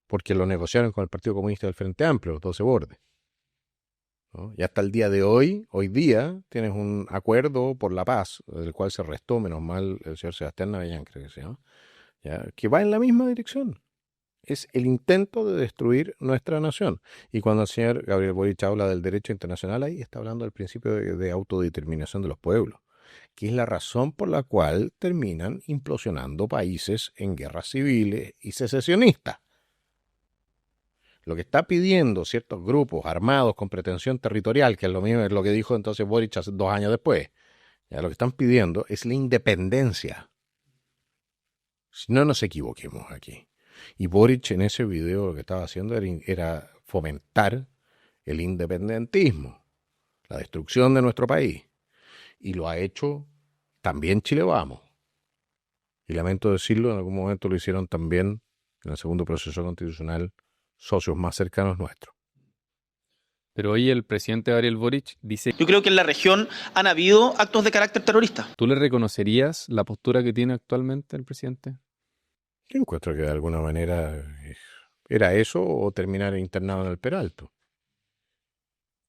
porque lo negociaron con el Partido Comunista del Frente Amplio, los 12 bordes, ¿no? Y hasta el día de hoy día, tienes un acuerdo por la paz, del cual se restó, menos mal, el señor Sebastián Navellán, creo que se llama, ¿ya? Que va en la misma dirección. Es el intento de destruir nuestra nación. Y cuando el señor Gabriel Boric habla del derecho internacional, ahí está hablando del principio de autodeterminación de los pueblos, que es la razón por la cual terminan implosionando países en guerras civiles y secesionistas. Lo que está pidiendo ciertos grupos armados con pretensión territorial, que es lo mismo es lo que dijo entonces Boric hace 2 años después, ya lo que están pidiendo es la independencia. Si no nos equivoquemos aquí. Y Boric en ese video lo que estaba haciendo era fomentar el independentismo, la destrucción de nuestro país. Y lo ha hecho también Chile Vamos. Y lamento decirlo, en algún momento lo hicieron también en el segundo proceso constitucional socios más cercanos nuestros. Pero hoy el presidente Gabriel Boric dice... Yo creo que en la región han habido actos de carácter terrorista. ¿Tú le reconocerías la postura que tiene actualmente el presidente? Yo encuentro que de alguna manera era eso o terminar internado en el Peralto.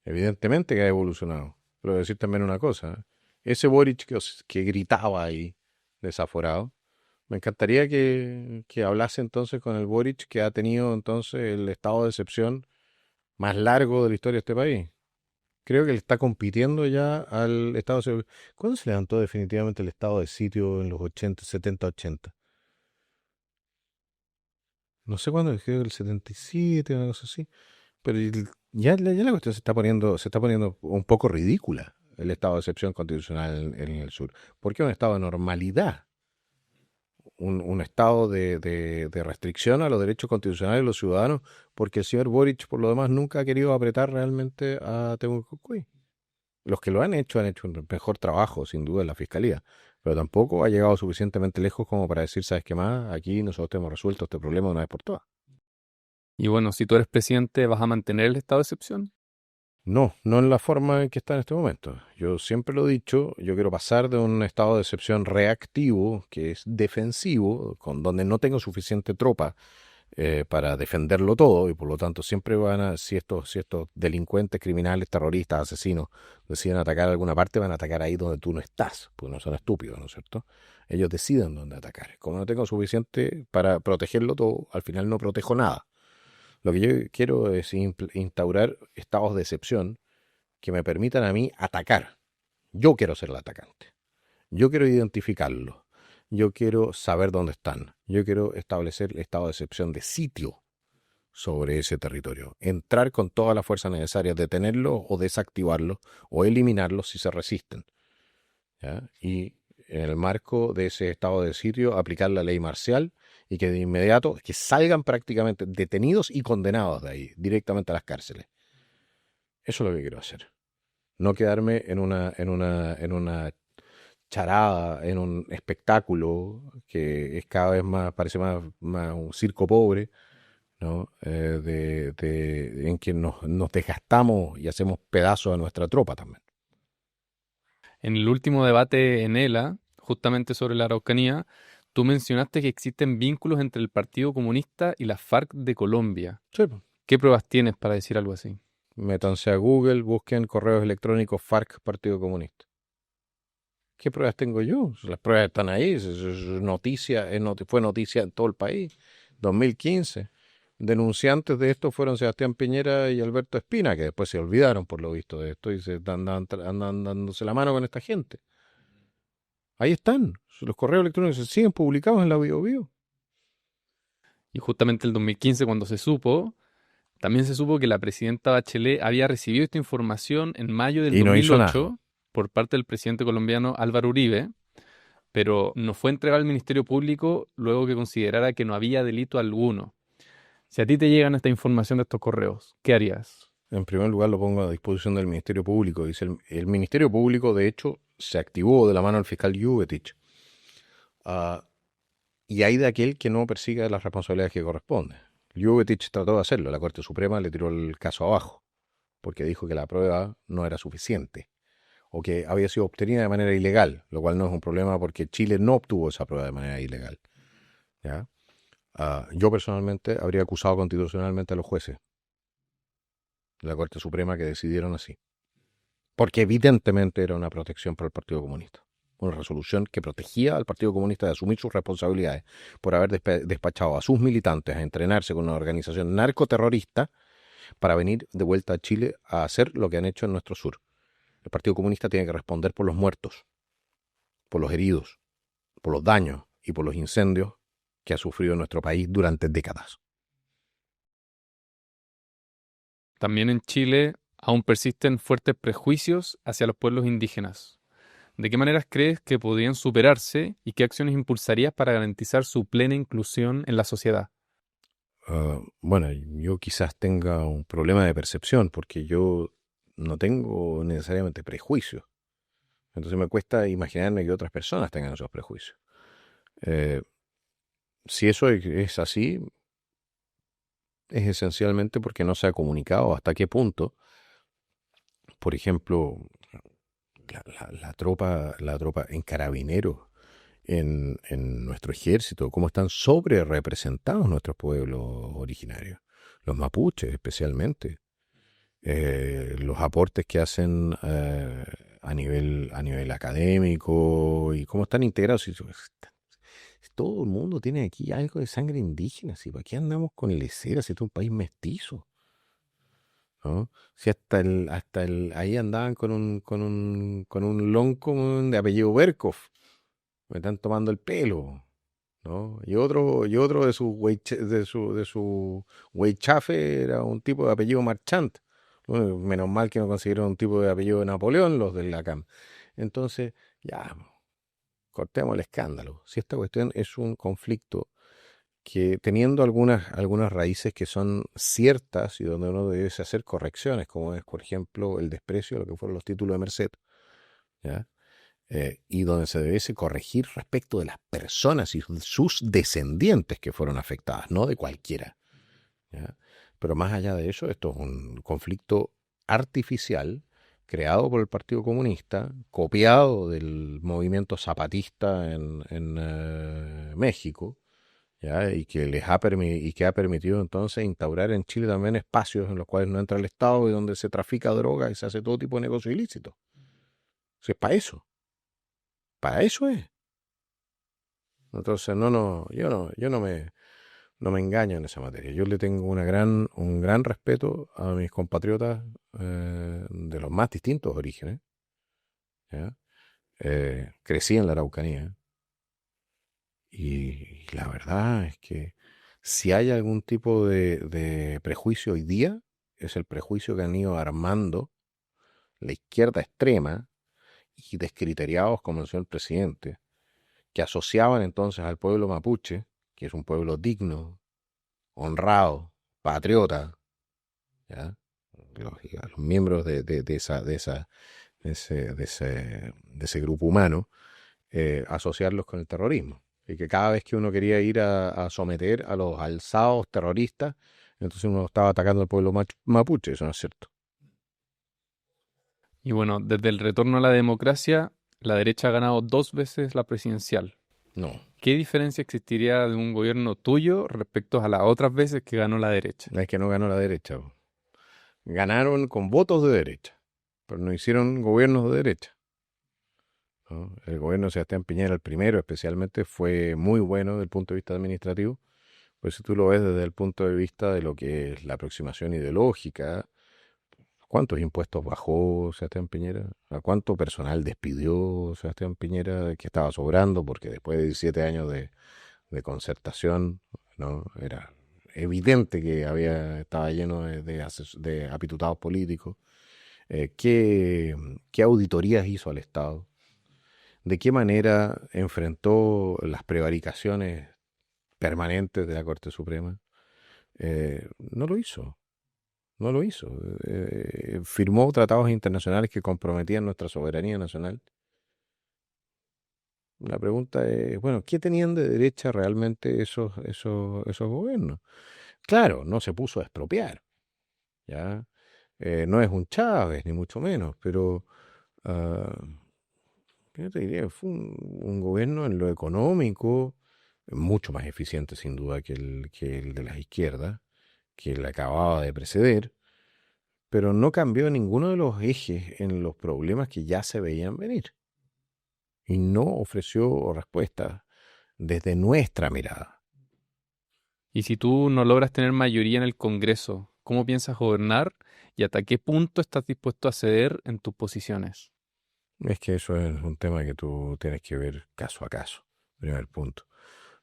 Evidentemente que ha evolucionado. Pero decir también una cosa, ese Boric que gritaba ahí, desaforado, me encantaría que hablase entonces con el Boric que ha tenido entonces el estado de excepción más largo de la historia de este país. Creo que le está compitiendo ya al estado de excepción. ¿Cuándo se levantó definitivamente el estado de sitio en los 80, 70, 80? No sé cuándo, creo que el 77, una cosa así. Pero ya la cuestión se está poniendo un poco ridícula, el estado de excepción constitucional en el sur. Porque es un estado de normalidad. Un estado de restricción a los derechos constitucionales de los ciudadanos, porque el señor Boric, por lo demás, nunca ha querido apretar realmente a Temuco-Cuy. Los que lo han hecho un mejor trabajo, sin duda, en la Fiscalía, pero tampoco ha llegado suficientemente lejos como para decir, ¿sabes qué más? Aquí nosotros hemos resuelto este problema de una vez por todas. Y bueno, si tú eres presidente, ¿vas a mantener el estado de excepción? No en la forma en que está en este momento. Yo siempre lo he dicho, yo quiero pasar de un estado de excepción reactivo, que es defensivo, donde no tengo suficiente tropa para defenderlo todo, y por lo tanto siempre si estos delincuentes, criminales, terroristas, asesinos deciden atacar alguna parte, van a atacar ahí donde tú no estás, porque no son estúpidos, ¿no es cierto? Ellos deciden dónde atacar. Como no tengo suficiente para protegerlo todo, al final no protejo nada. Lo que yo quiero es instaurar estados de excepción que me permitan a mí atacar. Yo quiero ser el atacante. Yo quiero identificarlo. Yo quiero saber dónde están. Yo quiero establecer el estado de excepción de sitio sobre ese territorio. Entrar con toda la fuerza necesaria, detenerlo o desactivarlo o eliminarlo si se resisten. ¿Ya? Y en el marco de ese estado de sitio aplicar la ley marcial y que de inmediato que salgan prácticamente detenidos y condenados de ahí, directamente a las cárceles. Eso es lo que quiero hacer. No quedarme en una charada, en un espectáculo que es cada vez más, parece más un circo pobre, ¿no? En que nos desgastamos y hacemos pedazos a nuestra tropa también. En el último debate en ELA, justamente sobre la Araucanía, tú mencionaste que existen vínculos entre el Partido Comunista y las FARC de Colombia. Sí. ¿Qué pruebas tienes para decir algo así? Métanse a Google, busquen correos electrónicos FARC Partido Comunista. ¿Qué pruebas tengo yo? Las pruebas están ahí, es noticia, fue noticia en todo el país. 2015. Denunciantes de esto fueron Sebastián Piñera y Alberto Espina, que después se olvidaron por lo visto de esto y se andan dándose la mano con esta gente. Ahí están, los correos electrónicos siguen publicados en la BioBio. Y justamente el 2015, cuando se supo, también se supo que la presidenta Bachelet había recibido esta información en mayo del 2008 por parte del presidente colombiano Álvaro Uribe, pero no fue entregada al Ministerio Público luego que considerara que no había delito alguno. Si a ti te llegan esta información de estos correos, ¿qué harías? En primer lugar lo pongo a disposición del Ministerio Público. Dice el Ministerio Público, de hecho, se activó de la mano del fiscal Jubetich. Y hay de aquel que no persiga las responsabilidades que corresponden. Jubetich trató de hacerlo. La Corte Suprema le tiró el caso abajo porque dijo que la prueba no era suficiente o que había sido obtenida de manera ilegal, lo cual no es un problema porque Chile no obtuvo esa prueba de manera ilegal. ¿Ya? Yo personalmente habría acusado constitucionalmente a los jueces de la Corte Suprema que decidieron así. Porque evidentemente era una protección para el Partido Comunista. Una resolución que protegía al Partido Comunista de asumir sus responsabilidades por haber despachado a sus militantes a entrenarse con una organización narcoterrorista para venir de vuelta a Chile a hacer lo que han hecho en nuestro sur. El Partido Comunista tiene que responder por los muertos, por los heridos, por los daños y por los incendios que ha sufrido nuestro país durante décadas. También en Chile aún persisten fuertes prejuicios hacia los pueblos indígenas. ¿De qué maneras crees que podrían superarse y qué acciones impulsarías para garantizar su plena inclusión en la sociedad? Bueno, yo quizás tenga un problema de percepción porque yo no tengo necesariamente prejuicios. Entonces me cuesta imaginarme que otras personas tengan esos prejuicios. Si eso es así, es esencialmente porque no se ha comunicado hasta qué punto, por ejemplo, la tropa en carabineros, en nuestro ejército, cómo están sobre representados nuestros pueblos originarios, los mapuches especialmente, los aportes que hacen a nivel académico y cómo están integrados. Todo el mundo tiene aquí algo de sangre indígena, ¿sí? ¿Para qué andamos con leceras si este es un país mestizo? ¿No? Si ahí andaban con un lonco de apellido Berkov, me están tomando el pelo, ¿no? Y otro de su weichafe era un tipo de apellido Marchant. Bueno, menos mal que no consiguieron un tipo de apellido de Napoleón los del LACAM. Entonces, ya, cortemos el escándalo. Si esta cuestión es un conflicto que teniendo algunas raíces que son ciertas y donde uno debe hacer correcciones, como es, por ejemplo, el desprecio a lo que fueron los títulos de Merced, ¿ya? Y donde se debe corregir respecto de las personas y sus descendientes que fueron afectadas, no de cualquiera, ¿ya? Pero más allá de eso, esto es un conflicto artificial creado por el Partido Comunista, copiado del movimiento zapatista en México, ¿ya? Y que ha permitido entonces instaurar en Chile también espacios en los cuales no entra el Estado y donde se trafica droga y se hace todo tipo de negocio ilícito. O sea, es para eso es. Entonces yo no me engaño en esa materia. Yo le tengo un gran respeto a mis compatriotas de los más distintos orígenes, ¿ya? Crecí en la Araucanía. Y la verdad es que si hay algún tipo de prejuicio hoy día, es el prejuicio que han ido armando la izquierda extrema y descriteriados, como decía el presidente, que asociaban entonces al pueblo mapuche, que es un pueblo digno, honrado, patriota, ¿ya? A los miembros de ese grupo humano, asociarlos con el terrorismo. Y que cada vez que uno quería ir a someter a los alzados terroristas, entonces uno estaba atacando al pueblo mapuche. Eso no es cierto. Y bueno, desde el retorno a la democracia, la derecha ha ganado 2 veces la presidencial. No. ¿Qué diferencia existiría de un gobierno tuyo respecto a las otras veces que ganó la derecha? Es que no ganó la derecha. Ganaron con votos de derecha, pero no hicieron gobiernos de derecha, ¿no? El gobierno de Sebastián Piñera, el primero especialmente, fue muy bueno desde el punto de vista administrativo. Pues si tú lo ves desde el punto de vista de lo que es la aproximación ideológica, ¿cuántos impuestos bajó Sebastián Piñera? ¿A cuánto personal despidió Sebastián Piñera que estaba sobrando? Porque después de 17 años de concertación, ¿no? Era evidente que estaba lleno de apitutados políticos. ¿Qué auditorías hizo al Estado? ¿De qué manera enfrentó las prevaricaciones permanentes de la Corte Suprema? No lo hizo. No lo hizo. Firmó tratados internacionales que comprometían nuestra soberanía nacional. La pregunta es, bueno, ¿qué tenían de derecha realmente esos gobiernos? Claro, no se puso a expropiar, ¿ya? No es un Chávez, ni mucho menos, pero yo te diría, fue un gobierno en lo económico mucho más eficiente sin duda que el de las izquierdas, que le acababa de preceder, pero no cambió ninguno de los ejes en los problemas que ya se veían venir. Y no ofreció respuestas desde nuestra mirada. Y si tú no logras tener mayoría en el Congreso, ¿cómo piensas gobernar y hasta qué punto estás dispuesto a ceder en tus posiciones? Es que eso es un tema que tú tienes que ver caso a caso, primer punto.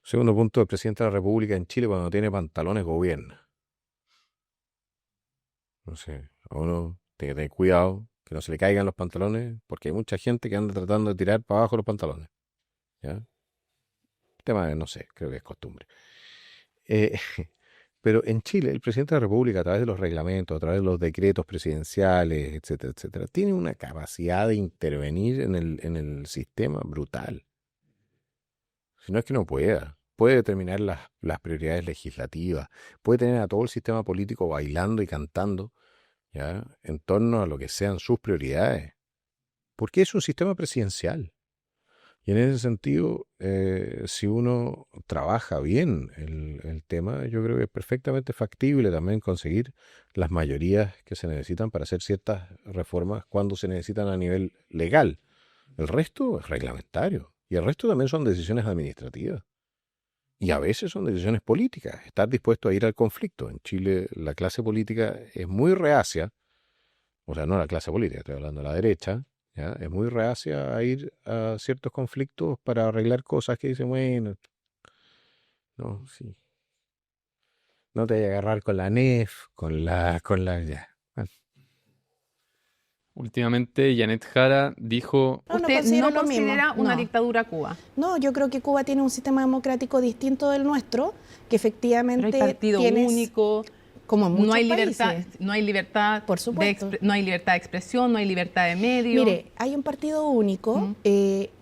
Segundo punto, el presidente de la República en Chile cuando tiene pantalones gobierna. No sé, a uno tiene que tener cuidado que no se le caigan los pantalones, porque hay mucha gente que anda tratando de tirar para abajo los pantalones. ¿Ya? El tema de, no sé, creo que es costumbre. Pero en Chile, el presidente de la República, a través de los reglamentos, a través de los decretos presidenciales, etcétera, etcétera, tiene una capacidad de intervenir en el sistema brutal. Si no es que no pueda. Puede determinar las prioridades legislativas, puede tener a todo el sistema político bailando y cantando, ¿ya?, en torno a lo que sean sus prioridades. Porque es un sistema presidencial. Y en ese sentido, si uno trabaja bien el tema, yo creo que es perfectamente factible también conseguir las mayorías que se necesitan para hacer ciertas reformas cuando se necesitan a nivel legal. El resto es reglamentario. Y el resto también son decisiones administrativas. Y a veces son decisiones políticas. Estar dispuesto a ir al conflicto. En Chile la clase política es muy reacia. O sea, no la clase política, estoy hablando de la derecha. ¿Ya? Es muy reacia a ir a ciertos conflictos para arreglar cosas que dicen, bueno, no, sí. No te vayas a agarrar con la NEF, ya. Bueno. Últimamente, Janet Jara dijo... ¿Usted no considera una dictadura Cuba? No, yo creo que Cuba tiene un sistema democrático distinto del nuestro, que efectivamente Pero hay partido único, como muchos no hay países. libertad, por supuesto, no hay libertad de expresión, no hay libertad de medio. Mire, hay un partido único,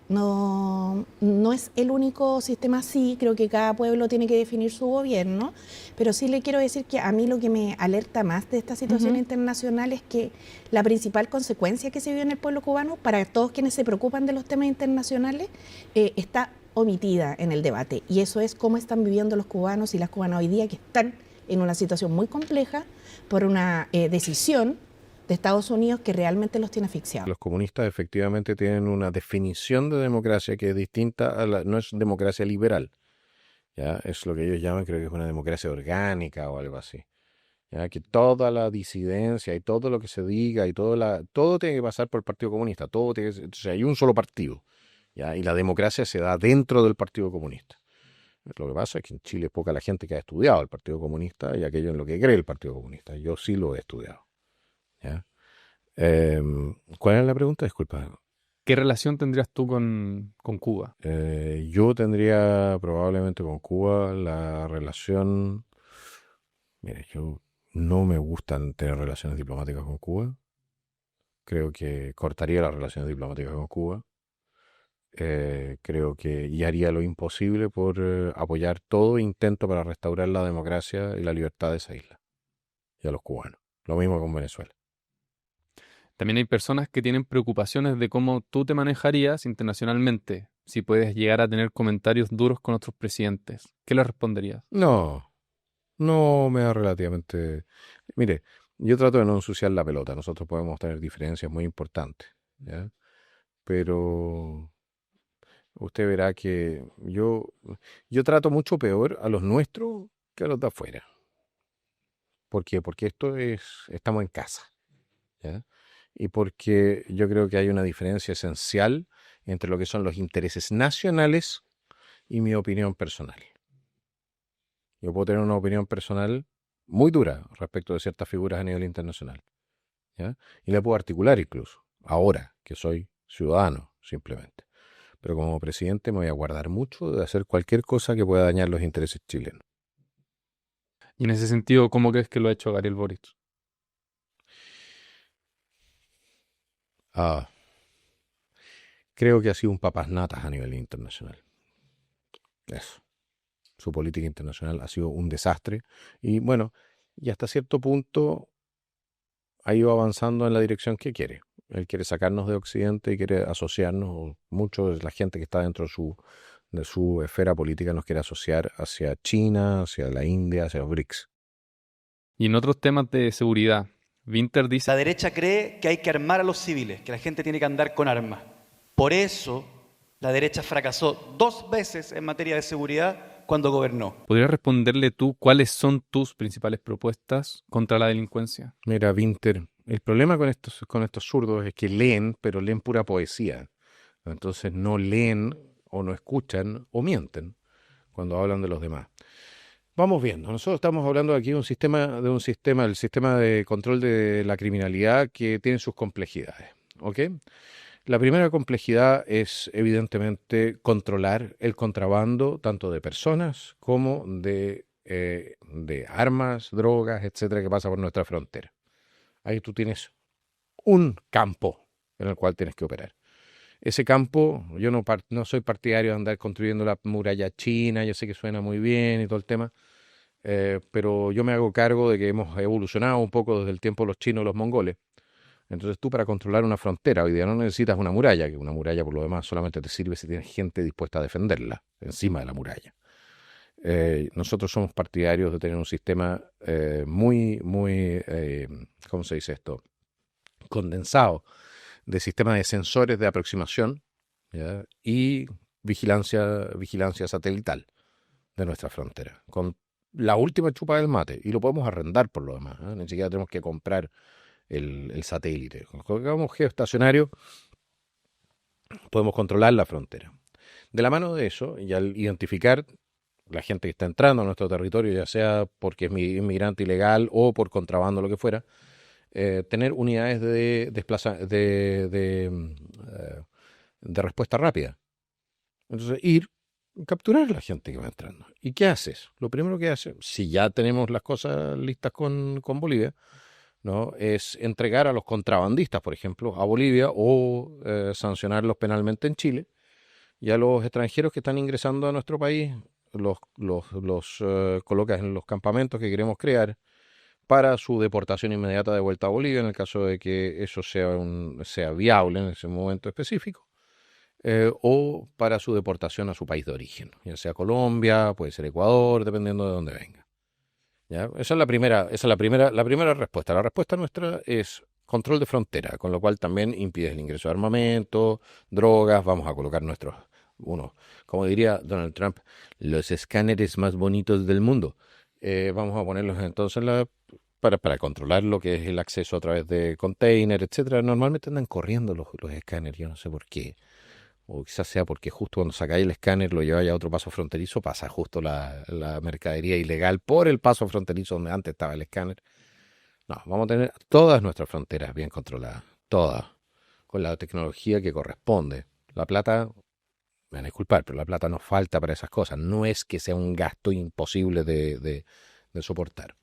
no es el único sistema así, creo que cada pueblo tiene que definir su gobierno, pero sí le quiero decir que a mí lo que me alerta más de esta situación internacional es que la principal consecuencia que se vive en el pueblo cubano, para todos quienes se preocupan de los temas internacionales, está omitida en el debate, y eso es cómo están viviendo los cubanos y las cubanas hoy día, que están en una situación muy compleja por una decisión de Estados Unidos que realmente los tiene asfixiados. Los comunistas efectivamente tienen una definición de democracia que es distinta a no es democracia liberal, ¿ya? Es lo que ellos llaman, creo que es una democracia orgánica o algo así, ¿ya? Que toda la disidencia y todo lo que se diga y todo tiene que pasar por el Partido Comunista, o sea, hay un solo partido, ¿ya? Y la democracia se da dentro del Partido Comunista. Lo que pasa es que en Chile es poca la gente que ha estudiado el Partido Comunista y aquello en lo que cree el Partido Comunista. Yo sí lo he estudiado. ¿Ya? ¿Cuál es la pregunta? Disculpa. ¿Qué relación tendrías tú con Cuba? Yo tendría probablemente con Cuba la relación... Mire, yo no me gustan tener relaciones diplomáticas con Cuba. Creo que cortaría las relaciones diplomáticas con Cuba. Creo que y haría lo imposible por apoyar todo intento para restaurar la democracia y la libertad de esa isla y a los cubanos. Lo mismo con Venezuela. También hay personas que tienen preocupaciones de cómo tú te manejarías internacionalmente, si puedes llegar a tener comentarios duros con otros presidentes. ¿Qué les responderías? No me da relativamente... Mire, yo trato de no ensuciar la pelota. Nosotros podemos tener diferencias muy importantes, ¿ya? Pero... usted verá que yo trato mucho peor a los nuestros que a los de afuera. ¿Por qué? Porque estamos en casa, ¿ya? Y porque yo creo que hay una diferencia esencial entre lo que son los intereses nacionales y mi opinión personal. Yo puedo tener una opinión personal muy dura respecto de ciertas figuras a nivel internacional, ¿ya? Y la puedo articular incluso, ahora que soy ciudadano, simplemente. Pero como presidente me voy a guardar mucho de hacer cualquier cosa que pueda dañar los intereses chilenos. Y en ese sentido, ¿cómo crees que lo ha hecho Gabriel Boric? Creo que ha sido un papas natas a nivel internacional. Eso. Su política internacional ha sido un desastre. Y bueno, y hasta cierto punto ha ido avanzando en la dirección que quiere. Él quiere sacarnos de Occidente y quiere asociarnos, mucho de la gente que está dentro de su esfera política nos quiere asociar hacia China, hacia la India, hacia los BRICS. Y en otros temas de seguridad, Winter dice... La derecha cree que hay que armar a los civiles, que la gente tiene que andar con armas. Por eso, la derecha fracasó 2 veces en materia de seguridad cuando gobernó. ¿Podrías responderle tú cuáles son tus principales propuestas contra la delincuencia? Mira, Winter, el problema con estos zurdos es que leen, pero leen pura poesía. Entonces no leen o no escuchan o mienten cuando hablan de los demás. Vamos viendo, nosotros estamos hablando aquí de un sistema, el sistema de control de la criminalidad que tiene sus complejidades, ¿ok? La primera complejidad es evidentemente controlar el contrabando tanto de personas como de armas, drogas, etcétera, que pasa por nuestra frontera. Ahí tú tienes un campo en el cual tienes que operar. Ese campo, yo no soy partidario de andar construyendo la muralla china, yo sé que suena muy bien y todo el tema, pero yo me hago cargo de que hemos evolucionado un poco desde el tiempo de los chinos y los mongoles. Entonces tú para controlar una frontera hoy día no necesitas una muralla, que una muralla por lo demás solamente te sirve si tienes gente dispuesta a defenderla encima de la muralla. Nosotros somos partidarios de tener un sistema muy, ¿cómo se dice esto? Condensado, de sistema de sensores de aproximación, ¿ya? Y vigilancia satelital de nuestra frontera, con la última chupa del mate, y lo podemos arrendar por lo demás, ¿eh? Ni siquiera tenemos que comprar el satélite. Cuando colocamos geoestacionario, podemos controlar la frontera. De la mano de eso, y al identificar la gente que está entrando a nuestro territorio, ya sea porque es inmigrante ilegal o por contrabando, lo que fuera, tener unidades de respuesta rápida. Entonces, capturar a la gente que va entrando. ¿Y qué haces? Lo primero que haces, si ya tenemos las cosas listas con Bolivia, ¿no?, es entregar a los contrabandistas, por ejemplo, a Bolivia o sancionarlos penalmente en Chile, y a los extranjeros que están ingresando a nuestro país los colocas en los campamentos que queremos crear para su deportación inmediata de vuelta a Bolivia, en el caso de que eso sea viable en ese momento específico, o para su deportación a su país de origen, ya sea Colombia, puede ser Ecuador, dependiendo de dónde venga. ¿Ya? Esa es la primera respuesta. La respuesta nuestra es control de frontera, con lo cual también impide el ingreso de armamento, drogas. Vamos a colocar como diría Donald Trump, los escáneres más bonitos del mundo. Vamos a ponerlos entonces para controlar lo que es el acceso a través de container, etcétera. Normalmente andan corriendo los escáneres, yo no sé por qué. O quizás sea porque justo cuando sacáis el escáner, lo lleváis a otro paso fronterizo, pasa justo la mercadería ilegal por el paso fronterizo donde antes estaba el escáner. No, vamos a tener todas nuestras fronteras bien controladas, todas, con la tecnología que corresponde. La plata, me van a disculpar, pero la plata nos falta para esas cosas. No es que sea un gasto imposible de soportar.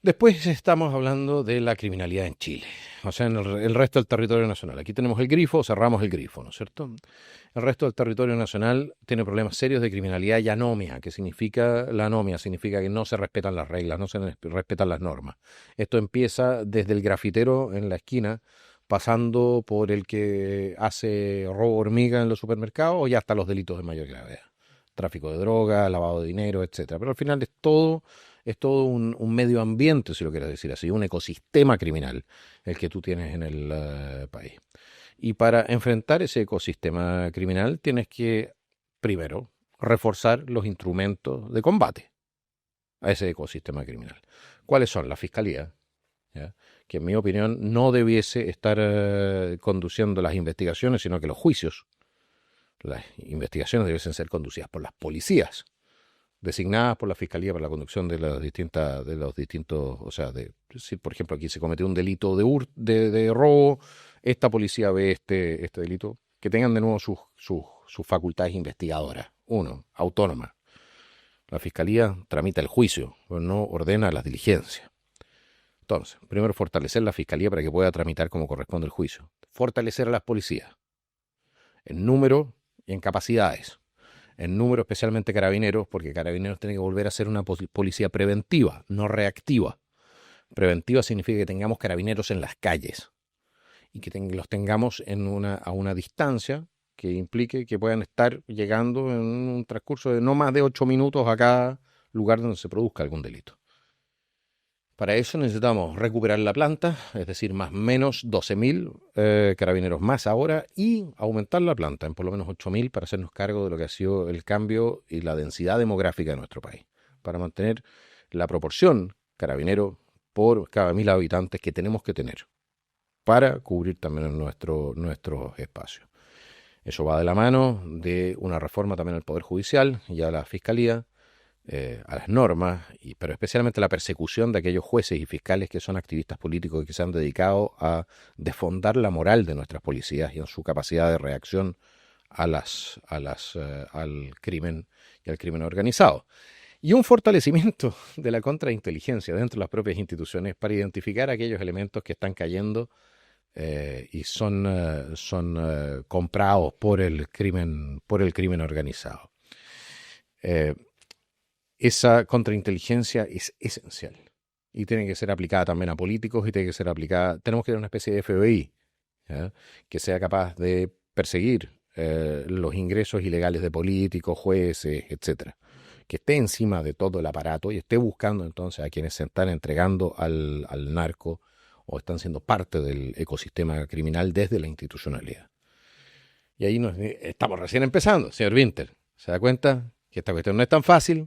Después estamos hablando de la criminalidad en Chile, o sea, en el resto del territorio nacional. Aquí tenemos el grifo, cerramos el grifo, ¿no es cierto? El resto del territorio nacional tiene problemas serios de criminalidad y anomia. ¿Qué significa la anomia? Significa que no se respetan las reglas, no se respetan las normas. Esto empieza desde el grafitero en la esquina, pasando por el que hace robo hormiga en los supermercados, o ya hasta los delitos de mayor gravedad. Tráfico de droga, lavado de dinero, etcétera. Pero al final es todo un medio ambiente, si lo quieres decir así, un ecosistema criminal el que tú tienes en el país. Y para enfrentar ese ecosistema criminal tienes que, primero, reforzar los instrumentos de combate a ese ecosistema criminal. ¿Cuáles son? La Fiscalía, ¿ya?, que en mi opinión no debiese estar conduciendo las investigaciones, sino que los juicios. Las investigaciones debiesen ser conducidas por las policías, designadas por la Fiscalía para la conducción de los distintos, o sea, si por ejemplo aquí se cometió un delito de robo, esta policía ve este delito, que tengan de nuevo sus facultades investigadoras. Autónoma. La Fiscalía tramita el juicio, pero no ordena las diligencias. Entonces, primero fortalecer la Fiscalía para que pueda tramitar como corresponde el juicio. Fortalecer a las policías en número y en capacidades. En número especialmente Carabineros, porque Carabineros tiene que volver a ser una policía preventiva, no reactiva. Preventiva significa que tengamos carabineros en las calles y que los tengamos a una distancia que implique que puedan estar llegando en un transcurso de no más de 8 minutos a cada lugar donde se produzca algún delito. Para eso necesitamos recuperar la planta, es decir, más o menos 12.000 carabineros más ahora, y aumentar la planta en por lo menos 8.000 para hacernos cargo de lo que ha sido el cambio y la densidad demográfica de nuestro país, para mantener la proporción carabinero por cada 1.000 habitantes que tenemos que tener para cubrir también nuestros espacios. Eso va de la mano de una reforma también al Poder Judicial y a la Fiscalía, a las normas, pero especialmente la persecución de aquellos jueces y fiscales que son activistas políticos y que se han dedicado a desfondar la moral de nuestras policías y en su capacidad de reacción al crimen y al crimen organizado. Y un fortalecimiento de la contrainteligencia dentro de las propias instituciones para identificar aquellos elementos que están cayendo y son comprados por el crimen organizado. Esa contrainteligencia es esencial y tiene que ser aplicada también a políticos y tiene que ser aplicada. Tenemos que tener una especie de FBI, ¿ya?, que sea capaz de perseguir los ingresos ilegales de políticos, jueces, etcétera, que esté encima de todo el aparato y esté buscando entonces a quienes se están entregando al narco o están siendo parte del ecosistema criminal desde la institucionalidad. Y ahí estamos recién empezando, señor Winter. ¿Se da cuenta que esta cuestión no es tan fácil?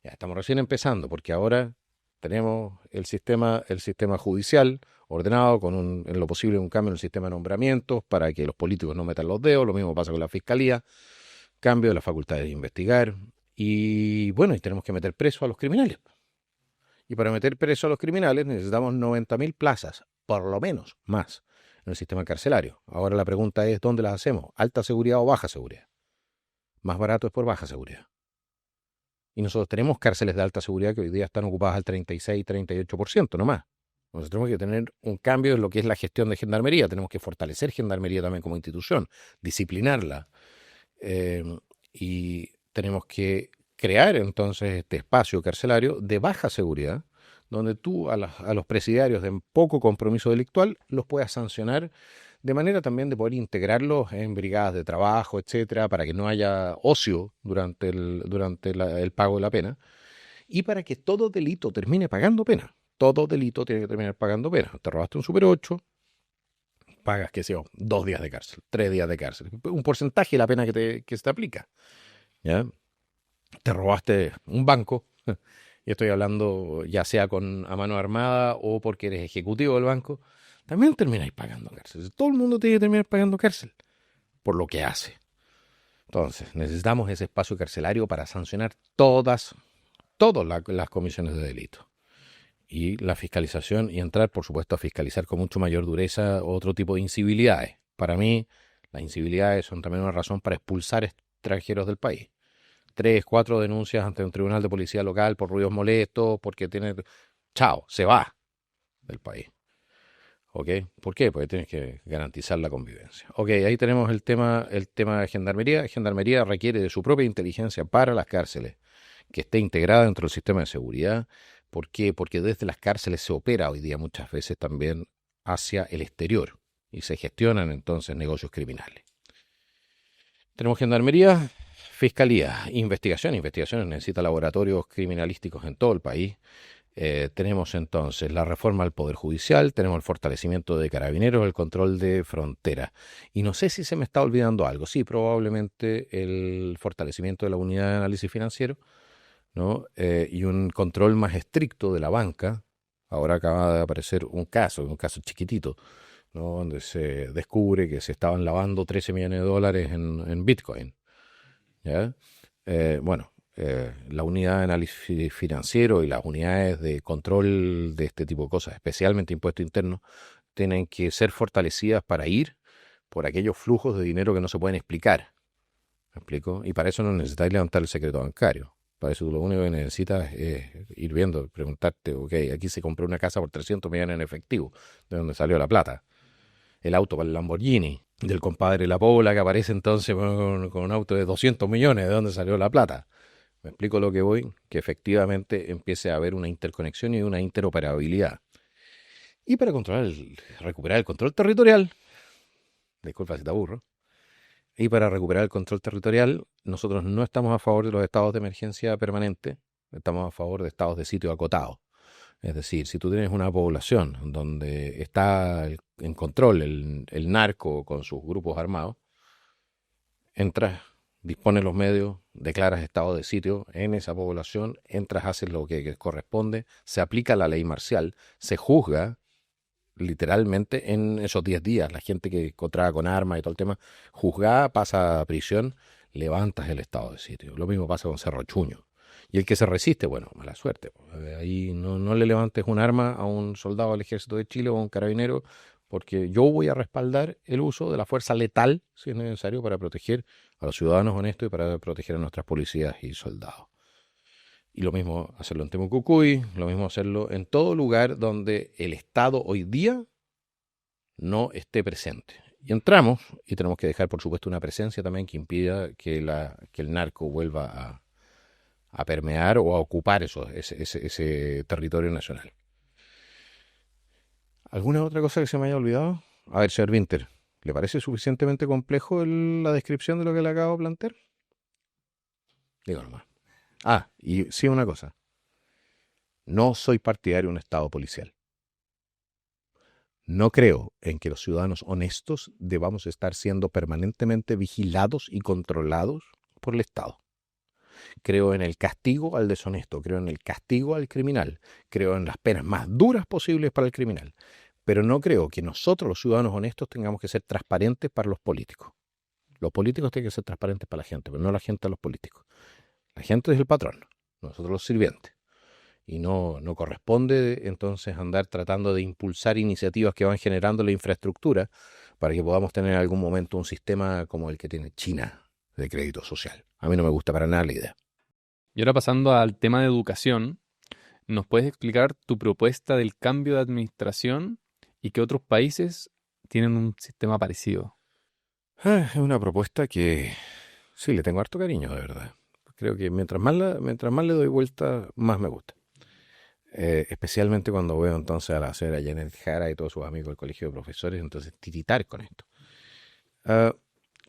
Ya estamos recién empezando, porque ahora tenemos el sistema judicial ordenado con en lo posible un cambio en el sistema de nombramientos para que los políticos no metan los dedos. Lo mismo pasa con la Fiscalía, cambio de las facultades de investigar. Y bueno, y tenemos que meter preso a los criminales. Y para meter preso a los criminales necesitamos 90.000 plazas, por lo menos más, en el sistema carcelario. Ahora la pregunta es, ¿dónde las hacemos? ¿Alta seguridad o baja seguridad? Más barato es por baja seguridad. Y nosotros tenemos cárceles de alta seguridad que hoy día están ocupadas al 36-38% nomás. Nosotros tenemos que tener un cambio en lo que es la gestión de Gendarmería. Tenemos que fortalecer Gendarmería también como institución, disciplinarla. Y tenemos que crear entonces este espacio carcelario de baja seguridad, donde tú a los presidiarios de poco compromiso delictual los puedas sancionar de manera también de poder integrarlos en brigadas de trabajo, etcétera, para que no haya ocio durante el pago de la pena y para que todo delito termine pagando pena. Todo delito tiene que terminar pagando pena. Te robaste un Super 8, pagas, qué sé yo, 2 días de cárcel, 3 días de cárcel. Un porcentaje de la pena que se te aplica, ¿ya? Te robaste un banco, y estoy hablando ya sea a mano armada o porque eres ejecutivo del banco, también termináis pagando cárcel. Todo el mundo tiene que terminar pagando cárcel por lo que hace. Entonces, necesitamos ese espacio carcelario para sancionar todas las comisiones de delito. Y la fiscalización, y entrar, por supuesto, a fiscalizar con mucho mayor dureza otro tipo de incivilidades. Para mí, las incivilidades son también una razón para expulsar extranjeros del país. 3, 4 denuncias ante un tribunal de policía local por ruidos molestos, porque chao, se va del país. ¿Ok? ¿Por qué? Porque tienes que garantizar la convivencia. Ok, ahí tenemos el tema de Gendarmería. Gendarmería requiere de su propia inteligencia para las cárceles, que esté integrada dentro del sistema de seguridad. ¿Por qué? Porque desde las cárceles se opera hoy día muchas veces también hacia el exterior y se gestionan entonces negocios criminales. Tenemos Gendarmería, Fiscalía, Investigaciones necesita laboratorios criminalísticos en todo el país. Tenemos entonces la reforma al Poder Judicial, tenemos el fortalecimiento de Carabineros, el control de frontera. Y no sé si se me está olvidando algo. Sí, probablemente el fortalecimiento de la unidad de análisis financiero, ¿no? Y un control más estricto de la banca. Ahora acaba de aparecer un caso chiquitito, ¿no?, donde se descubre que se estaban lavando $13 millones en Bitcoin. ¿Ya? La unidad de análisis financiero y las unidades de control de este tipo de cosas, especialmente impuesto interno, tienen que ser fortalecidas para ir por aquellos flujos de dinero que no se pueden explicar. ¿Me explico? Y para eso no necesitáis levantar el secreto bancario. Para eso lo único que necesitas es ir viendo, preguntarte, ok, aquí se compró una casa por 300 millones en efectivo, ¿de dónde salió la plata? El auto para el Lamborghini del compadre La Pola, que aparece entonces con un auto de 200 millones, ¿de dónde salió la plata? ¿Me explico lo que voy? Que efectivamente empiece a haber una interconexión y una interoperabilidad. Y para recuperar el control territorial, disculpa si te aburro, y para recuperar el control territorial, nosotros no estamos a favor de los estados de emergencia permanente, estamos a favor de estados de sitio acotados. Es decir, si tú tienes una población donde está en control el narco con sus grupos armados, entras, dispones los medios, declaras estado de sitio en esa población, entras, haces lo que corresponde, se aplica la ley marcial, se juzga literalmente en esos 10 días. La gente que encontraba con armas y todo el tema, juzgada, pasa a prisión, levantas el estado de sitio. Lo mismo pasa con Cerro Chuño. Y el que se resiste, bueno, mala suerte. Ahí no le levantes un arma a un soldado del Ejército de Chile o a un carabinero, porque yo voy a respaldar el uso de la fuerza letal, si es necesario, para proteger a los ciudadanos honestos y para proteger a nuestras policías y soldados. Y lo mismo hacerlo en Temucucuy, lo mismo hacerlo en todo lugar donde el Estado hoy día no esté presente. Y entramos y tenemos que dejar, por supuesto, una presencia también que impida que el narco vuelva a permear o a ocupar ese territorio nacional. ¿Alguna otra cosa que se me haya olvidado? A ver, señor Winter, ¿le parece suficientemente complejo la descripción de lo que le acabo de plantear? Digo nomás. Y sí, una cosa. No soy partidario de un Estado policial. No creo en que los ciudadanos honestos debamos estar siendo permanentemente vigilados y controlados por el Estado. Creo en el castigo al deshonesto, creo en el castigo al criminal, creo en las penas más duras posibles para el criminal, pero no creo que nosotros, los ciudadanos honestos, tengamos que ser transparentes para los políticos. Los políticos tienen que ser transparentes para la gente, pero no la gente a los políticos. La gente es el patrón, nosotros los sirvientes. Y no corresponde entonces andar tratando de impulsar iniciativas que van generando la infraestructura para que podamos tener en algún momento un sistema como el que tiene China de crédito social. A mí no me gusta para nada la idea. Y ahora pasando al tema de educación, ¿nos puedes explicar tu propuesta del cambio de administración y qué otros países tienen un sistema parecido? Es una propuesta que sí, le tengo harto cariño, de verdad. Creo que mientras más le doy vuelta, más me gusta. Especialmente cuando veo entonces a la señora Janet Jara y todos sus amigos del Colegio de Profesores, entonces tiritar con esto.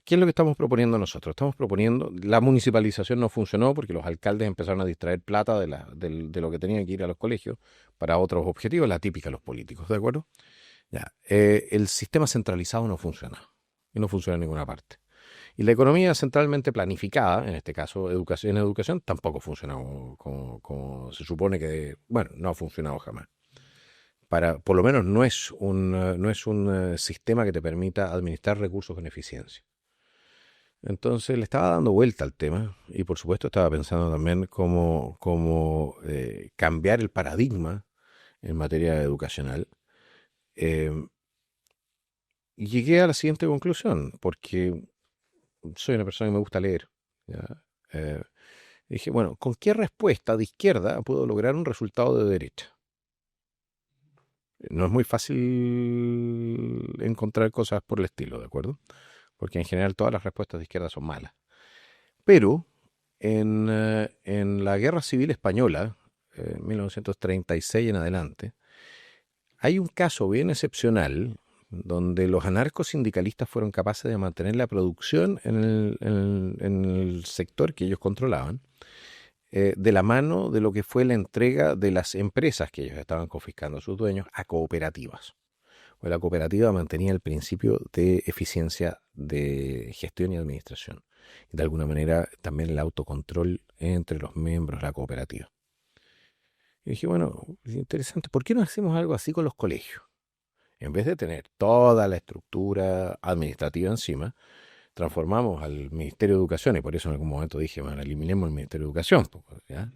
¿Qué es lo que estamos proponiendo nosotros? Estamos proponiendo, la municipalización no funcionó porque los alcaldes empezaron a distraer plata de lo que tenían que ir a los colegios para otros objetivos, la típica de los políticos, ¿de acuerdo? Ya, el sistema centralizado no funciona y no funciona en ninguna parte. Y la economía centralmente planificada, en este caso educación, tampoco funciona como se supone que, no ha funcionado jamás. Por lo menos no es un sistema que te permita administrar recursos con eficiencia. Entonces le estaba dando vuelta al tema y por supuesto estaba pensando también cómo cambiar el paradigma en materia educacional. Y llegué a la siguiente conclusión, porque soy una persona que me gusta leer. ¿Ya? Dije, ¿con qué respuesta de izquierda puedo lograr un resultado de derecha? No es muy fácil encontrar cosas por el estilo, ¿de acuerdo? Porque en general todas las respuestas de izquierda son malas. Pero en la Guerra Civil Española, 1936 en adelante, hay un caso bien excepcional donde los anarcosindicalistas fueron capaces de mantener la producción en el sector que ellos controlaban, de la mano de lo que fue la entrega de las empresas que ellos estaban confiscando a sus dueños a cooperativas. La cooperativa mantenía el principio de eficiencia de gestión y administración. Y de alguna manera también el autocontrol entre los miembros de la cooperativa. Y dije, es interesante, ¿por qué no hacemos algo así con los colegios? En vez de tener toda la estructura administrativa encima, transformamos al Ministerio de Educación, y por eso en algún momento dije, eliminemos el Ministerio de Educación, ¿ya?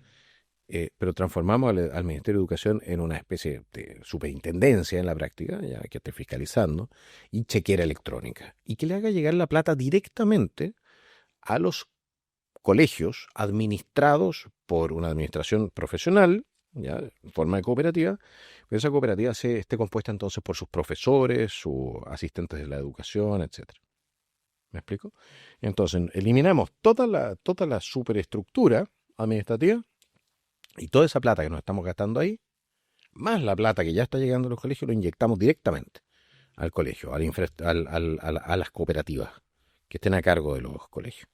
Pero transformamos al Ministerio de Educación en una especie de superintendencia en la práctica, ya que esté fiscalizando, y chequera electrónica, y que le haga llegar la plata directamente a los colegios administrados por una administración profesional, ya en forma de cooperativa, pero esa cooperativa esté compuesta entonces por sus profesores, sus asistentes de la educación, etc. ¿Me explico? Entonces eliminamos toda la superestructura administrativa y toda esa plata que nos estamos gastando ahí, más la plata que ya está llegando a los colegios, lo inyectamos directamente al colegio, a las cooperativas que estén a cargo de los colegios.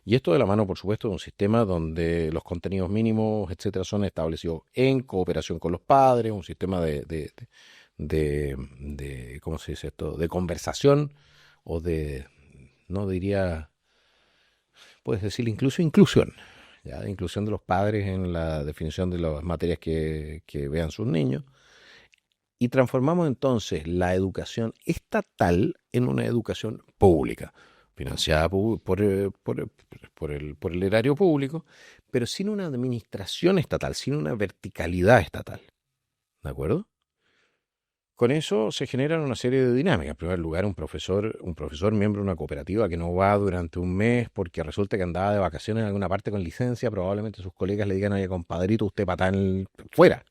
Y esto de la mano, por supuesto, de un sistema donde los contenidos mínimos, etcétera, son establecidos en cooperación con los padres, un sistema de ¿cómo se dice esto? De conversación o no diría, puedes decir incluso inclusión, ¿ya? De inclusión de los padres en la definición de las materias que vean sus niños. Y transformamos entonces la educación estatal en una educación pública, financiada por el erario público, pero sin una administración estatal, sin una verticalidad estatal. ¿De acuerdo? Con eso se generan una serie de dinámicas. En primer lugar, un profesor miembro de una cooperativa que no va durante un mes porque resulta que andaba de vacaciones en alguna parte con licencia, probablemente sus colegas le digan: oye, compadrito, usted patán, fuera.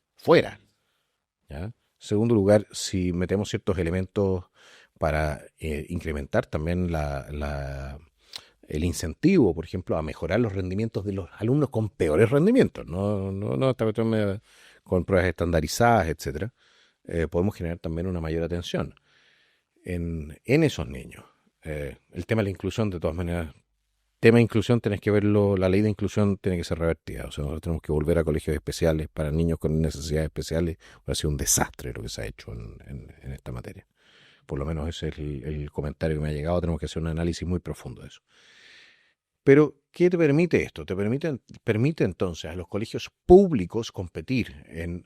¿Ya? En segundo lugar, si metemos ciertos elementos para incrementar también el incentivo, por ejemplo, a mejorar los rendimientos de los alumnos con peores rendimientos, no con pruebas estandarizadas, etcétera, podemos generar también una mayor atención en esos niños. El tema de la inclusión, de todas maneras, tema de inclusión tenés que verlo, la ley de inclusión tiene que ser revertida. O sea, nosotros tenemos que volver a colegios especiales para niños con necesidades especiales. Ha sido un desastre lo que se ha hecho en esta materia. Por lo menos ese es el comentario que me ha llegado. Tenemos que hacer un análisis muy profundo de eso. Pero, ¿qué te permite esto? Permite entonces a los colegios públicos competir en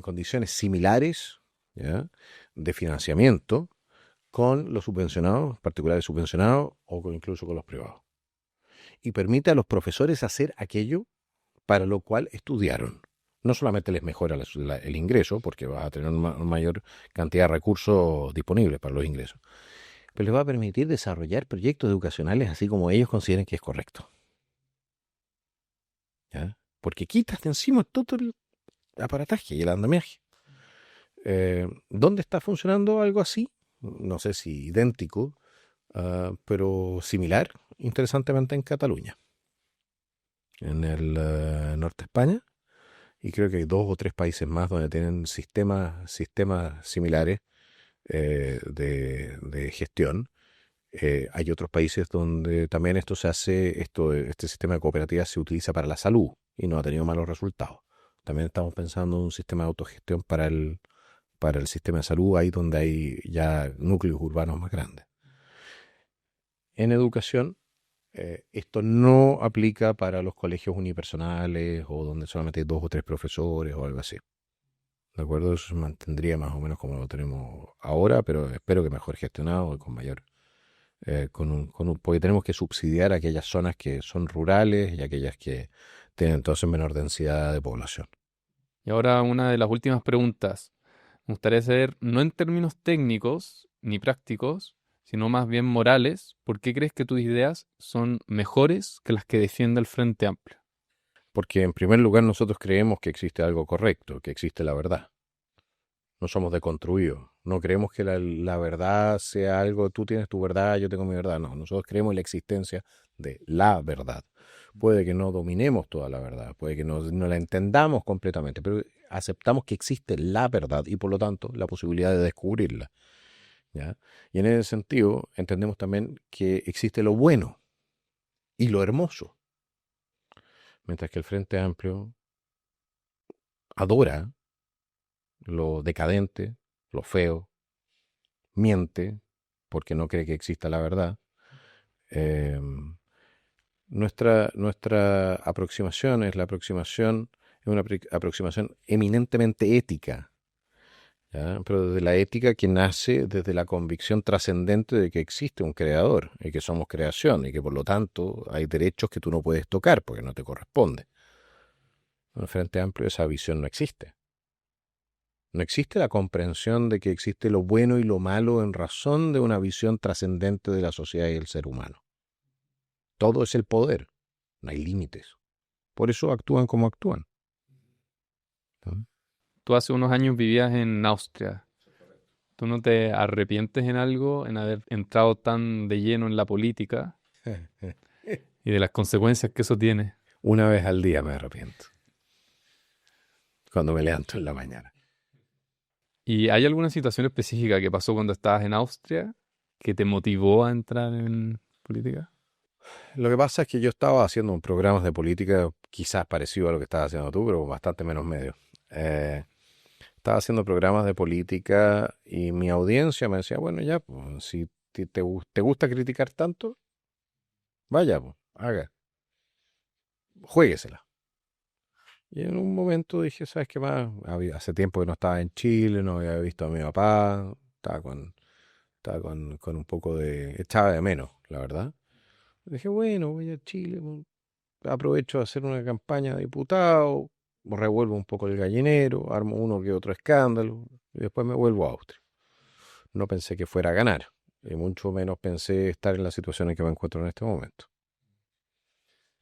condiciones similares, ¿ya?, de financiamiento con los subvencionados, particulares subvencionados, o incluso con los privados. Y permite a los profesores hacer aquello para lo cual estudiaron. No solamente les mejora el ingreso, porque va a tener una mayor cantidad de recursos disponibles para los ingresos, pero les va a permitir desarrollar proyectos educacionales así como ellos consideren que es correcto. ¿Ya? Porque quitas de encima todo el aparataje y el andamiaje. ¿Dónde está funcionando algo así? No sé si idéntico, pero similar, interesantemente, en Cataluña, en el norte de España, y creo que hay 2 o 3 países más donde tienen sistemas similares de gestión. Hay otros países donde también esto se hace, este sistema de cooperativas se utiliza para la salud y no ha tenido malos resultados. También estamos pensando en un sistema de autogestión para el sistema de salud, ahí donde hay ya núcleos urbanos más grandes. En educación, esto no aplica para los colegios unipersonales o donde solamente hay 2 o 3 profesores o algo así. ¿De acuerdo? Eso se mantendría más o menos como lo tenemos ahora, pero espero que mejor gestionado y con mayor... porque tenemos que subsidiar aquellas zonas que son rurales y aquellas que tienen entonces menor densidad de población. Y ahora una de las últimas preguntas. Me gustaría saber, no en términos técnicos ni prácticos, sino más bien morales, ¿por qué crees que tus ideas son mejores que las que defiende el Frente Amplio? Porque en primer lugar nosotros creemos que existe algo correcto, que existe la verdad. No somos deconstruidos. No creemos que la verdad sea algo, tú tienes tu verdad, yo tengo mi verdad. No, nosotros creemos en la existencia de la verdad. Puede que no dominemos toda la verdad, puede que no la entendamos completamente, pero aceptamos que existe la verdad y por lo tanto la posibilidad de descubrirla. ¿Ya? Y en ese sentido entendemos también que existe lo bueno y lo hermoso. Mientras que el Frente Amplio adora lo decadente, lo feo, miente porque no cree que exista la verdad. Nuestra aproximación es una aproximación eminentemente ética, ¿ya? Pero desde la ética que nace desde la convicción trascendente de que existe un creador y que somos creación y que por lo tanto hay derechos que tú no puedes tocar porque no te corresponde. En el Frente Amplio esa visión no existe. No existe la comprensión de que existe lo bueno y lo malo en razón de una visión trascendente de la sociedad y el ser humano. Todo es el poder, no hay límites. Por eso actúan como actúan. ¿No? Tú hace unos años vivías en Austria. ¿Tú no te arrepientes en algo, en haber entrado tan de lleno en la política y de las consecuencias que eso tiene? Una vez al día me arrepiento. Cuando me levanto en la mañana. ¿Y hay alguna situación específica que pasó cuando estabas en Austria que te motivó a entrar en política? Lo que pasa es que yo estaba haciendo un programa de política quizás parecido a lo que estás haciendo tú, pero con bastante menos medios. Estaba haciendo programas de política y mi audiencia me decía, bueno, ya, pues, si te gusta criticar tanto, vaya, pues, haga. Juéguesela. Y en un momento dije, ¿sabes qué más? Hace tiempo que no estaba en Chile, no había visto a mi papá, estaba con un poco echaba de menos, la verdad. Dije, bueno, voy a Chile, aprovecho de hacer una campaña de diputado, revuelvo un poco el gallinero, armo uno que otro escándalo y después me vuelvo a Austria. No pensé que fuera a ganar, y mucho menos pensé estar en la situación en que me encuentro en este momento.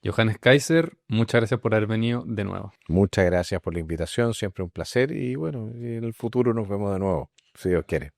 Johannes Kaiser, muchas gracias por haber venido de nuevo. Muchas gracias por la invitación, siempre un placer y bueno, en el futuro nos vemos de nuevo, si Dios quiere.